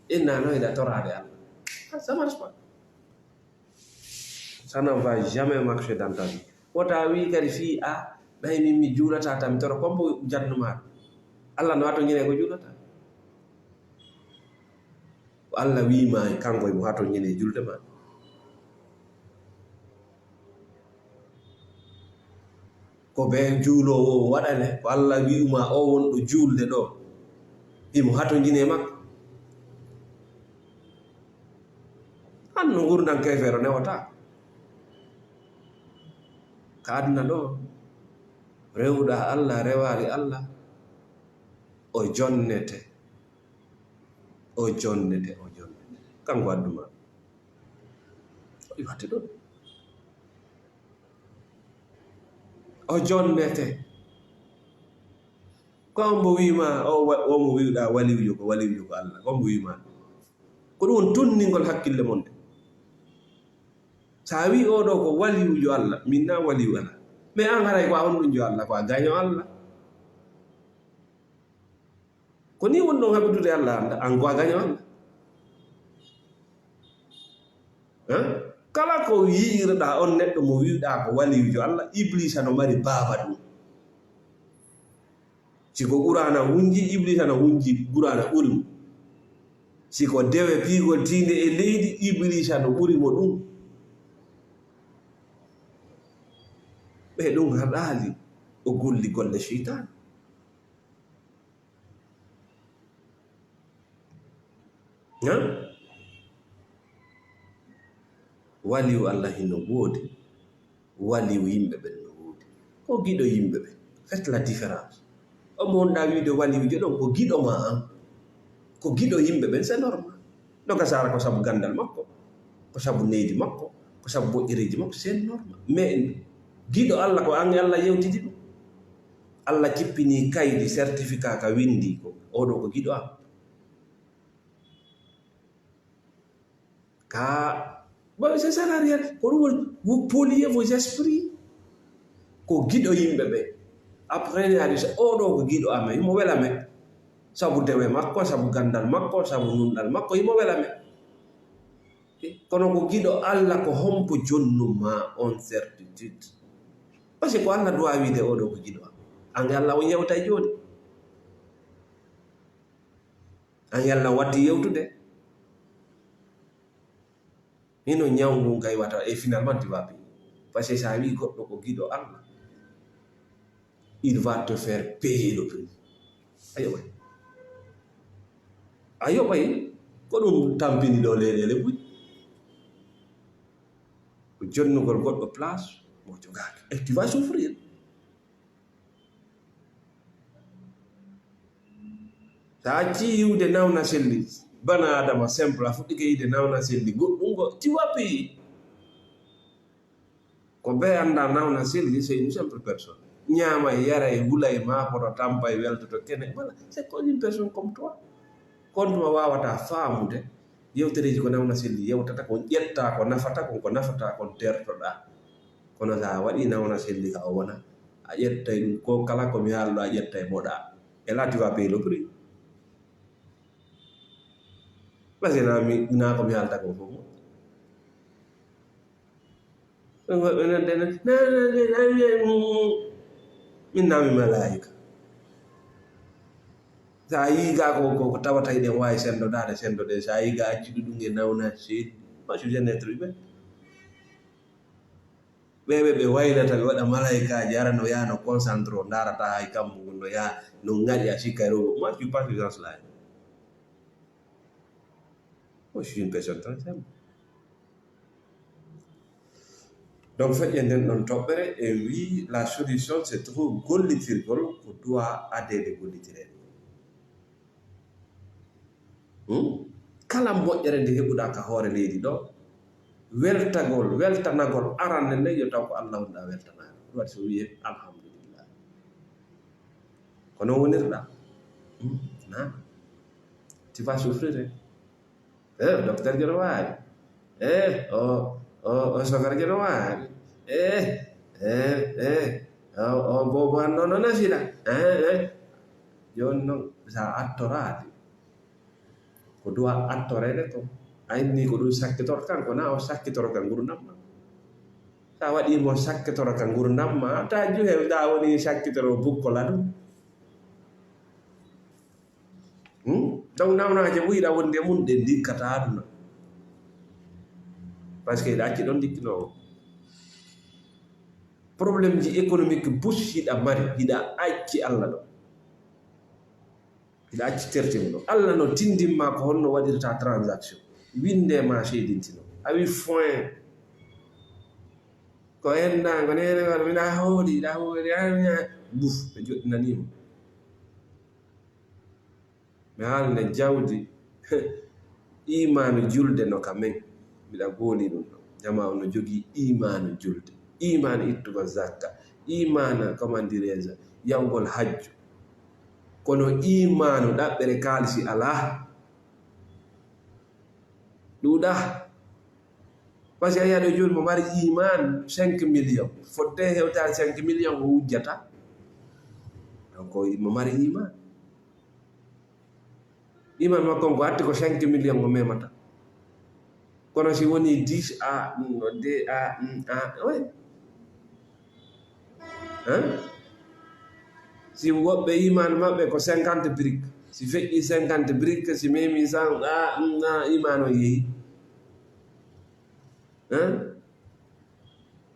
innanoyɗa torade Allah. Ça marche pas. Ça ne va jamais marcher dans ta vie. Wota wi kadi fi ɓay min mi juulata tan mi toro kombo jannuma Allah no wato ñine ko juulata. Allah wima kanko mo hato ñine julde ma. Ko be juulowo waɗane ko Allah wi'uma o wonɗo juulde ɗo imo hato ñine makko. Hanno gurdan kefero newata ka aduna ɗo rewɗa Allah rewari Allah o jonnete kanko adduma o iwate ɗon o jonnete kombo wima o mo wiwɗa waliwjo ko Allah kombo wima ko ɗum tunningol hakkille mon de. Sa wi oɗo ko waliwjo Allah, min na waliw Allah, mais an haray ko a honɗunjo Allah, ko a gaño Allah. Ko ni woni ɗon habitude Allah an ko a gaño Allah. Kala ko yi'irɗa on neɗɗo mo wiwɗa ko waliwjo Allah, Iblisa no mari baba ɗum. Siko Qur'ana hunji, Iblisa no hunji Qur'ana ɓuri mo. Siko dewe piigol tinde e leydi, Iblisa no ɓuri mo ɗum. ɓe ɗum haɗali o golli golle sheytan. Waliw Allah hino woodi, waliw yimɓe ɓen no woodi, ko giɗo yimɓe ɓe. Faites la différence. O mo wonɗa wiide waliwjo ɗon ko giɗo ma an, ko giɗo yimɓe ɓen, c'est normal. Donc sara ko sabu gandal makko, ko sabu neydi makko, ko sabu boƴƴereji makko, c'est normal. Mais giɗo Allah ko an Allah yewtidi ɗum. Allah cippini kaydi certificat ka windi ko oɗo ko giɗo am. C'est ça la réalité. Vous poliez vos esprits ko giɗo yimɓe ɓe. Après a dit oɗo ko giɗo am, imo welame sabu dewe makko, sabu gandal makko, sabu nunɗal makko, imo welame. Kono ko giɗo Allah ko hompo jonnuma on certitude. Parce que ko Allah dowa wiide oɗo ko giɗo am, an Allah o yewtay joni, an Allah waddi yewtude. Hino ñawngu kay wata et finalement tu vas payer. Parce que sa wi goɗɗo ko giɗo Allah, il va te faire payer le prix. Ayo bay ko ɗum tampini ɗo lelele buy ko jonnugol goɗɗo place mo jogaki, et tu vas souffrir. Sa acci yiwde nawna selli bana adama simple a fuɗɗike yide nawna selli goɗɗum go tu vas payer. Ko be anda nawna selli c'est une simple personne, ñaama yara e wula e maakoto tampa e weltoto kene wala c'est comme une personne comme toi kon tuma wawata faamude yewtereji ko nawna selli yewtata ko ƴetta ko nafata kon tertoɗa kono sa waɗi nawna selli ka o wona a ƴettay ɗum ko kala komi haalɗo a ƴettay moɗa e laati wa paye le prix parce que na komi haalta ko fof min nami malaika sa yiga ko tawata ɗen wawi sendoɗe sa yiga acciɗu ɗum e nawna seeɗi moi je suis un être humain ɓeɓe ɓe waylata ɓe waɗa malaikaji ara no yaha no concentre o darata hay kammu no yaha no gaɗi a sikka e robo moi je suis pas ce genre là moi je suis une personne très simple donc feƴƴe nden ɗon toɓɓere e wi la solution c'est trop gollitirgol ko duwa adede gollitireɗe kala moƴƴere nde heɓuɗa ka hoore leydi ɗo weltanagol arande nde yo taw ko Allah wonɗa weltanaade ɗum waɗi so wiye alhamdulillah kono wonirɗa na tu vas souffrir docteur jono waawi o sokara jono waawi bo nono nasiɗa joni noon sa attorade ko duwa attorede to ayni ko ɗum sakkitoro kanko na o sakkitoro ka gurdam ma sa waɗimo sakkitoro ka gurdam ma ta juhe da woni sakkitoro bukkola ɗum donc nawnaje ɓuyɗa wonde mum ɗe dikkata aduna par ce que hiɗa acci ɗon dikkinowo probléme ji économique bus hiɗa mari hiɗa acci Allah ɗo hiɗa acci tertimo ɗo Allah no tindinma ko honno waɗirta transaction winde ma seedintino a wi foin ko hendango nene waɗa miɗa hawri buf ɓe joɗɗinanimo mi haalde jawdi imanu julde no ka men mbiɗa gooli ɗum ɗo jama no jogii imanu julde imanu ittugo zakka imanu commandireja yawgol hajju kono imanu ɗaɓɓere kaalisi ala ɗuɗa par ce que a yiyaɗo joni mo mari iman 5 millions fodde hewtare 5 millions o wujjata donc mo mari iman makko ko atti ko 5 millions o memata kono si woni 10 oui si woɓɓe iman maɓɓe ko 50 briques si feƴƴi 50 briques si memi 100 iman o yeehi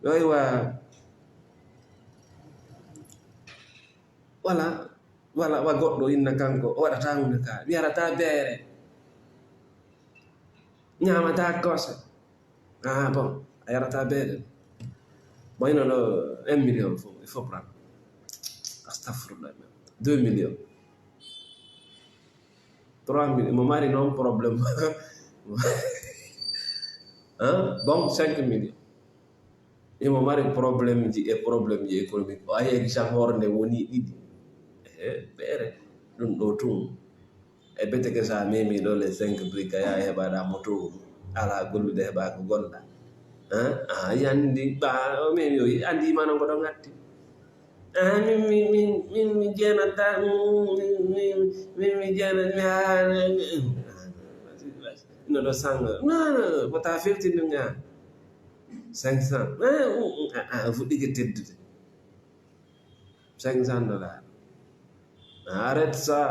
aywa wala wa goɗɗo inna kanko o waɗata hunde ka mi yarata beere ñamata kosa bon a yarata beere ɓayno ɗo 1 million fo il faut prendre astafirullah 2 millions 3 millions mo mari noon probléme bon 5 millions imo mari probléme ji économique o ayeegi sa hoore nde woni ɗiɗi ɓeere ɗum ɗo tun e beteke sa memi ɗo les 5 briques a yaha heɓaɗa moto ala gollude heɓa ko golla yandi ɓa o memi o andima noon ko ɗon hatti min jeenata mi jeenat no ɗo sanga non wota feftinde ña 500 fuɗɗike teddude 500 dollars arrête ça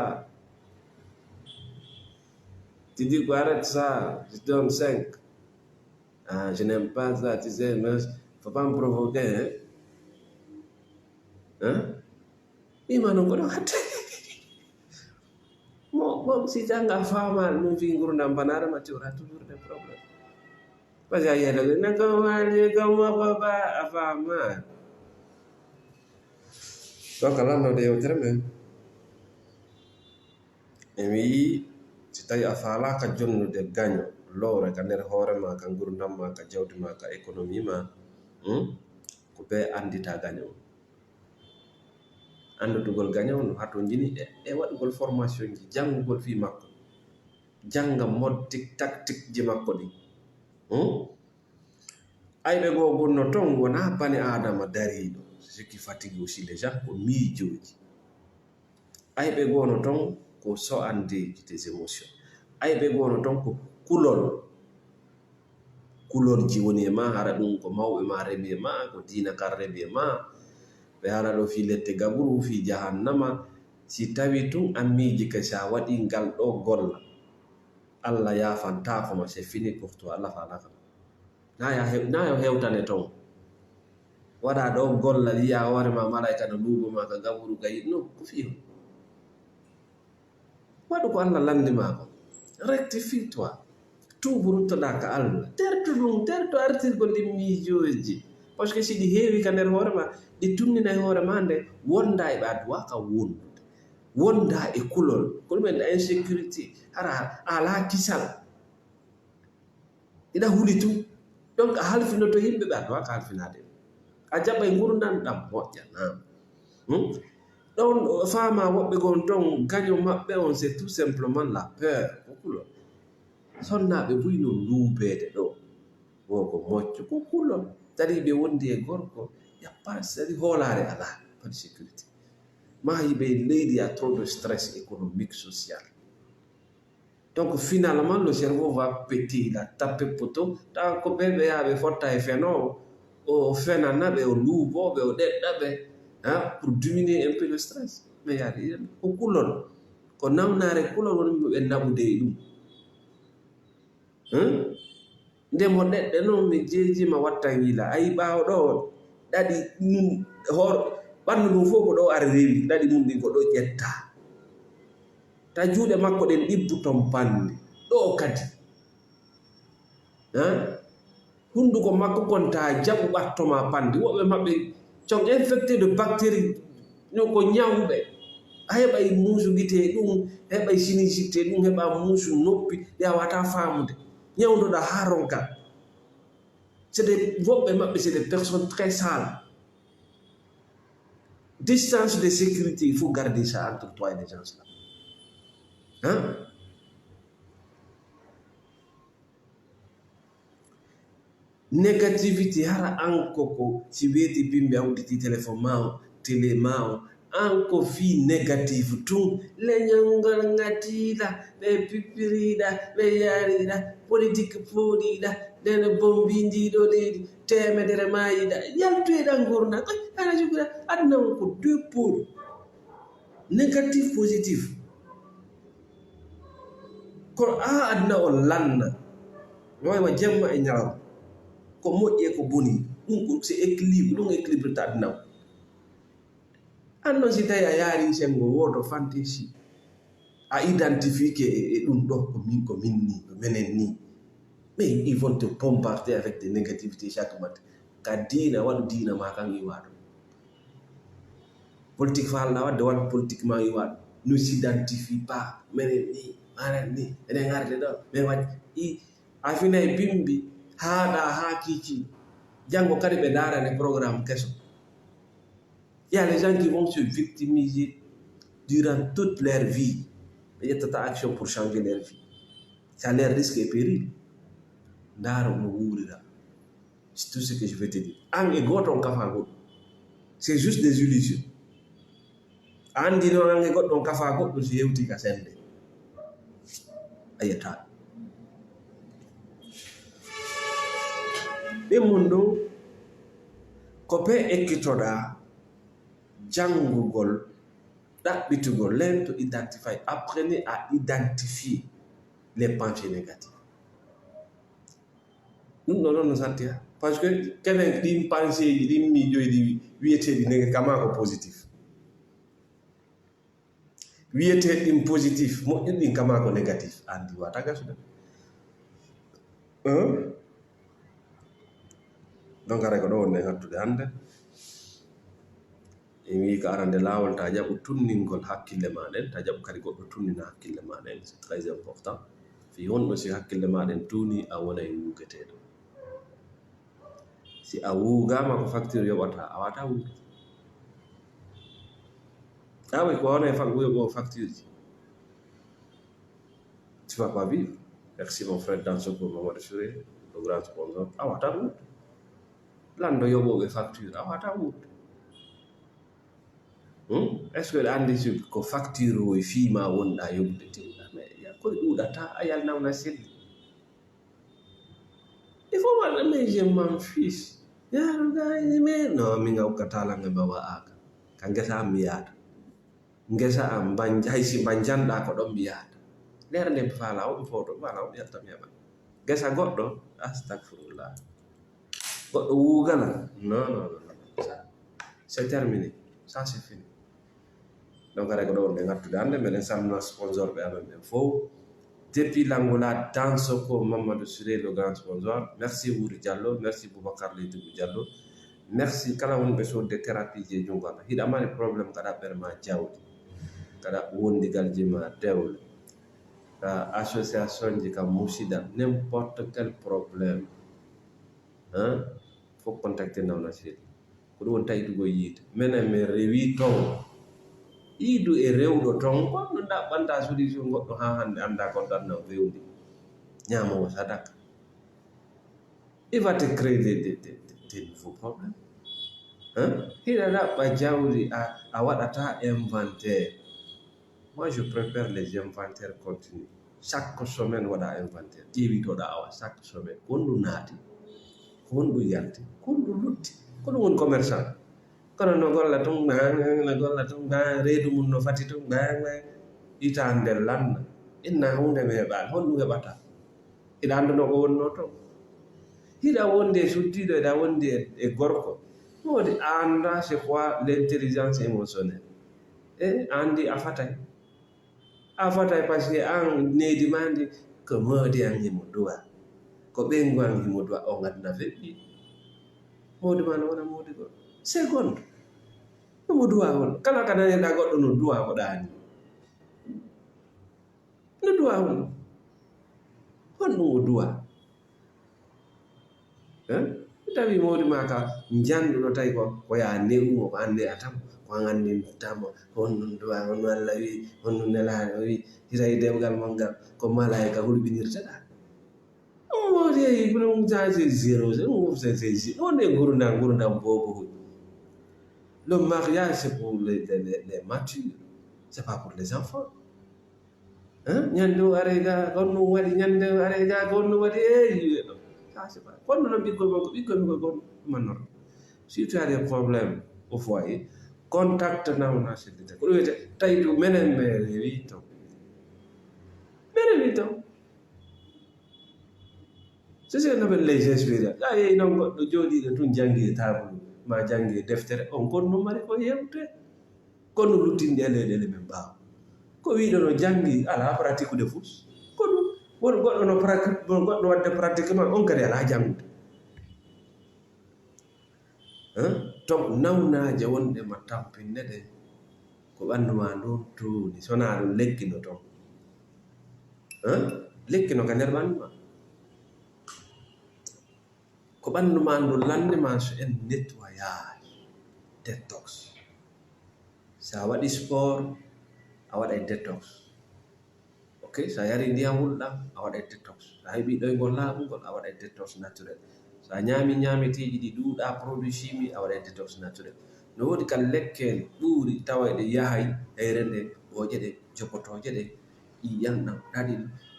tu dis quoi arrête ça je donne 5 je n'aime pas ça tu sais mais faut pas me provoquer imanu ko ɗon hatte mo si janga famal ɗum fi gurdam banare ma tiwra toujours des problèmes parce que a yiyata nako wali gamma ba a famal donc lannode yewtere men emi yi si tawi a faalaka jonnude gaño lowre ka nder hoore ma ka gurdam ma ka jawdi ma ka économie ma ko be andita gaño andutugol gañawno hato jini e waɗugol formation ji janngugol fi makko janga moddik tactique ji makko ɗi ayɓe goo gonno ton wona bani adama dariɗo ce qui fatigue aussi déjà ko miijoji ayɓe goono ton ko so'andeji des émotions ayɓe goono ton ko kulolji woni e ma hara ɗum ko mawɓe ma remi e ma ko diina kan remi e ma ɓe hara ɗo fi lette gaburu fi jahannama si tawi tun ammiji ke sa waɗi ngal ɗo golla Allah yafantako ma c'est fini pour toi Allah falaka na yo hewtane ton waɗa ɗo golla yiya hoorema malaika no luubo ma ka gaburu gayi no ko fiyo waɗu ko Allah landima ko rectifie toi tuubu ruttoɗa ka Allah terto ɗum terto artirgol ɗi miijoji par ce que si ɗi heewi ka nder hoore ma ɗi tunnina e hoore ma nde wonda e ɓa duwa ka wondude wonda e kulol ko ɗumen da insécurité hara ala kisal ina huli tu donc a halfinoto yimɓe ɓe a duwa ka halfinade a jaɓa e gurdam ɗam moƴƴanama ɗon fama woɓɓe gon ton gaño maɓɓe on c'est tout simplement la peur ko kulol sonnaɓe buyno luubeede ɗo woko mocco ko kulol tari ɓe wondi e gorko yappa sadi hoolare ala pas de sécurité mahiɓe leydi a trop de stress économique social donc finalement le cerveau va péter il a tapé poto tawa ko ɓe ɓe yaɓe fotta e feno o fenanaɓe o luuboɓe o ɗeɗɗaɓe pour diminuer un peu le stress mais yaade ko kulol ko namnare kulol woni ɓe naɓude e ɗum nde mo ɗeɗɗe noon mi jeejima wattan yila ayi ɓaawo ɗo ɗaɗi mum hoor ɓanndu ɗum fof ko ɗo ari rewi ɗaɗi mum ɗin ko ɗo ƴetta ta juuɗe makko ɗen ɗibbu ton bande ɗo kadi hunduko makko kon ta jaɓu ɓattoma pandi woɓɓe maɓɓe con infecté de bactérie no ko ñawɓe a heɓay muusu gite ɗum heɓay sinicité ɗum heɓa muusu noppi yawata faamude ñawdoɗa ha ronka c'est des woɓɓe maɓɓe c'est des personnes très sales distance de sécurité il faut garder ça entre toi et les gens là négativité hara anko ko si weeti bimɓe awditi téléphone ma o télé ma o anko fi négative tun leñolngol ngatiɗa ɓe pippiriɗa ɓe yaariɗa politique pooɗiɗa ndene bombindiɗo leydi temedere mayiɗa yaltoyɗa gurna ana jogiɗa aduna on ko deux pôles négatif positif kono aduna o lanna waywa jemma e ñalawma ko moƴƴe ko boni ɗum c'est équilibre ɗum équilibre ta aduna o annon si tawi a yaari sengo woto fantaisie a identifique e ɗum ɗo ko min ni ko menen ni mais ils vont te bombarder avec des négativités chaque matin ka diina waɗu diina ma kan yiwaɗo politique falɗa wadde waɗ politique ma yiwaɗo ne s'identifie pas menen ni manen ni enen arde ɗo min waɗi a finay bimbi haaɗa ha kiiki janngo kadi ɓe daarane programme keso. Il y a les gens qui vont se victimiser durant toute leur vie. Il y a toute action pour changer leur vie. Ça leur risque et péril. C'est tout ce que je veux te dire. C'est juste des illusions. Andi no ange goɗɗon kafa goɗɗo so yewti ka sende ayata ɓe mun ɗo ko be ekkitoɗa jangugol ɗaɓɓitugol learn to identify. Apprenez à identifier les pensées négatives. ɗum ɗo noon no sattiya parce que kenen ɗin pensée ji ɗin miijoyɗi wiyeteɗi nege kama ko positif wiyete ɗin positif moƴƴin ɗin kama ko négatif andi wata gasude donc ara ko ɗo wonde hattude hannde emi wi ko arande laawol ta jaɓu tunningol hakkille maɗen ta jaɓu kadi goɗɗo tunnina hakkille maɗen c'est très important fi wonɗo si hakkille maɗen tuuni a wonay wuugeteɗo si a wuugama ko facture yoɓata a wata wuuge Ah oui, quoi, on est facture. Tu vas pas vivre. Merci mon frère dans ce moment de sourire, le grand sponsor. Ah, what a wood. Lando yobo facture. Ah, what a wood. Est-ce que andi sur ko facture o fima wonda yobde tinda mais ya ko dudata ayal nawna selli il faut voir mais je m'en fiche ya gani mais non mi ngaw katala nga bawa aka ka ngesa am yaata ngesa am hay si banjanda ko don biyaata leer le fala o foto fala o yatta mi ba gesa goddo astaghfirullah goddo wugala non c'est terminé ça c'est fini. Donc, avec le Ngatudande, mais les sponsor de Info. Depuis l'Angola, dans ce coup, Mamadou Sule, le grand sponsor. Merci Wouri Diallo, merci Boubacar Lidou Diallo. Merci Kalaoun Beso de thérapie de Djungana. Il a des problèmes kada perma Djaoudi. Kada Wondi Galjima Deoul. Association de Moussida, n'importe quel problème. Hein? Faut contacter Nauna Sile. Pour vous tailler du goyit. Mais révitons. Idu e rewdo ton ko nda banta solution goddo ha hande anda ko tan no wewdi nyamo sadaka il va te créer des nouveaux problèmes hina da ba jawri a wadata inventaire. Moi je préfère les inventaires continus chaque semaine wada inventaire ƴeewi to da awa chaque semaine kondu naati kondu yalti kondu lutti kono won commerçant kono no golla tum na golla tum reedu mun no fati tum ita nder lanna inna hunde me heɓal honɗum heɓata hiɗa anduno ko wonno to hiɗa wonde e suddiɗo eɗa wonde e gorko wodi anda c'est quoi l'intelligence émotionnelle andi a fatay par ce que an neydi ma ndi ko moodi an himo duwa ko ɓengu an himo duwa o gadna feƴƴi moodi ma no wona moodi goɗɗo seconde no duwa on kala ka naniɗa goɗɗo no duwa ko ɗani no duwa on honɗum o duwa tawi mawdi ma ka janduɗo tawi ko ya newumo ko ande a tam ko an andintamo honɗum duwa on Allah wi honɗum nelaɗo o wi hitawi dewgal mongal ko malayika hulɓinirteɗa mawdi eyi ɗum change zéro c'est on est gurdam bobo. Le mariage, c'est pour les matures. C'est pas pour les enfants. Nyando arega, gonno wadi nyando arega, gonno wadi ça c'est pas. Quand on a biko manor. Si tu as des problèmes au foyer, contacte Nauna Sédité. Pour lui taïdu menen merevito. C'est ce qu'on appelle les expériences. Ah, il non go jodi de tun jangi table. Ma jangi deftere on konno mari ko yewte kono lutindele men baaw ko wiido no jangi ala pratique de fous kono won goddo no pratique bon goddo wadde pratiquement on kadi ala jangude donc nawnaaje wonde ma tampinne de ko bandu ma don toni sona do lekki no ton lekki no ka nder bandu ma ko bandu ma do lande ma so en nettoyage detox. Sa waɗi sport a waɗay detox. Ok, sa yari ndiyam wulɗam a waɗay detox. Sa heɓi ɗoygol laaɓugol a waɗay detox naturel. Sa ñaami ñaameteeji ɗi ɗuuɗa produit chimique a waɗay detox naturel. No woodi kal lekkele ɓuuri tawayɗe yahay heyre nde ɓooƴe ɗe jogotooje ɗe ƴiƴam ɗam ɗaɗi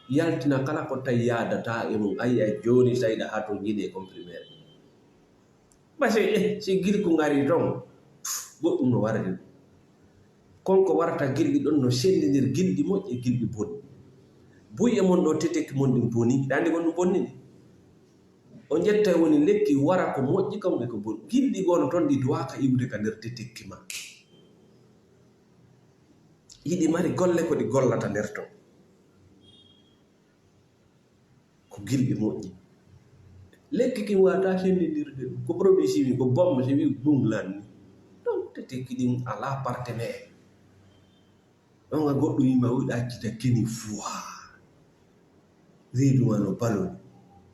yaltina kala ko tawi yaadata e mum ayi jooni tawiɗa haa to jiɗe comprimére parce que si gilko ngari ton goɗɗum no warde konko warata gilɗi ɗon no sendidir gilɗi moƴƴi e gilɗi bonni buye mon ɗo teteki mon ɗin boni ɗandi gon ɗum bonni ni o jetta woni lekki wara ko moƴƴi kam e ko bonni gilɗi gono ton ɗi duwaka iwde ka nder tetekki ma yiɗi mari golle ko ɗi gollata nder ton ko gilɗi moƴƴi lekki ki wata sendidirde ko produit chimique ko bombe so wi ɗum lanni donc tetekki ɗin ala partenaire on ga goɗɗo yima wiɗa accita keni foi reedu ma no baloni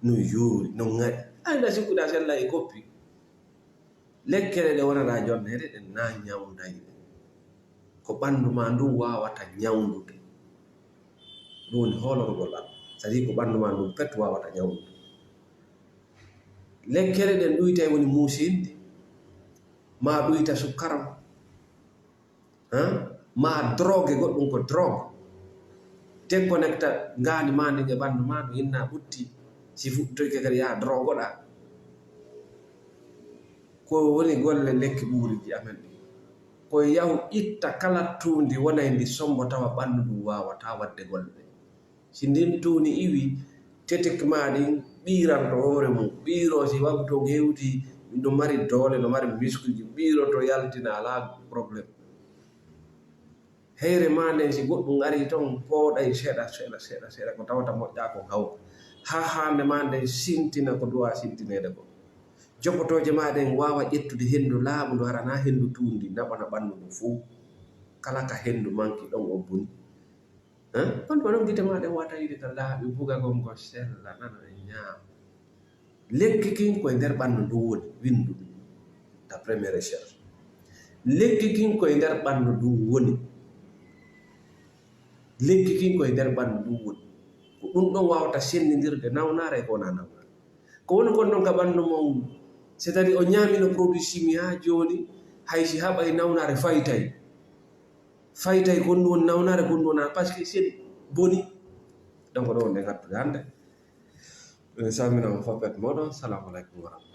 no yoori no ŋaɗi anda sikkuɗa sella e koppi lekkele ɗe wonata jonnede ɗe na ñamdayɗe ko ɓandu ma ndun wawata nyawdude ɗum woni holorgol Allah sadi ko ɓandu ma ndun pet wawata nyawdude lekkere ɗen ɗuyta woni musinde ma ɗuyta sukaram ma drogue goɗɗum ko drogue déconnecta ngani ma ndi e ɓandu ma ɗum inna ɓutti si fuɗtoyke kadi yaha drogoɗa ko woni golle lekki ɓuuriji amen ɗi ko yahu itta kala tundi wonay ndi sombo tawa ɓandu ɗum wawata wadde golle si ndin tuni iwi tetek ma ɗin ɓiranto hoore mum ɓiro si wawto hewti no mari doole no mari muscuji ɓiro to yaltina ala probléme heyre ma nden si goɗɗum ari ton pooɗay seeɗa ko tawata moƴƴa ko hawta ha hande ma nden sintina ko duwa sintinede ko jogotoje ma ɗen wawa ƴettude hendu laaɓu ndu harana hendu tundi naɓana ɓandu ndu fuu kala ka hendu manki ɗon o boni on ɗon gite ma ɗen wata yiide ka laaɓi bugagol ngo sella nana e ñaama lekki kin koye nder ɓandu ndu woni windu ta premiére recherche lekki kin koye nder ɓandu ndu woni lekki kin koye nder ɓandu ndu woni ko ɗum ɗon wawata sendidirde nawnare ko wona nawnare ko woni kon ɗon ka ɓandu mon c'est à dire o ñamino produit chimie ha joni haysi haɓay nawnare faytay gonɗum woni nawnare gonɗum wona par ce que sen boni donc ɗo wonde gattude hande salminama foppet moɗon salamu aleykum wa rahmatullah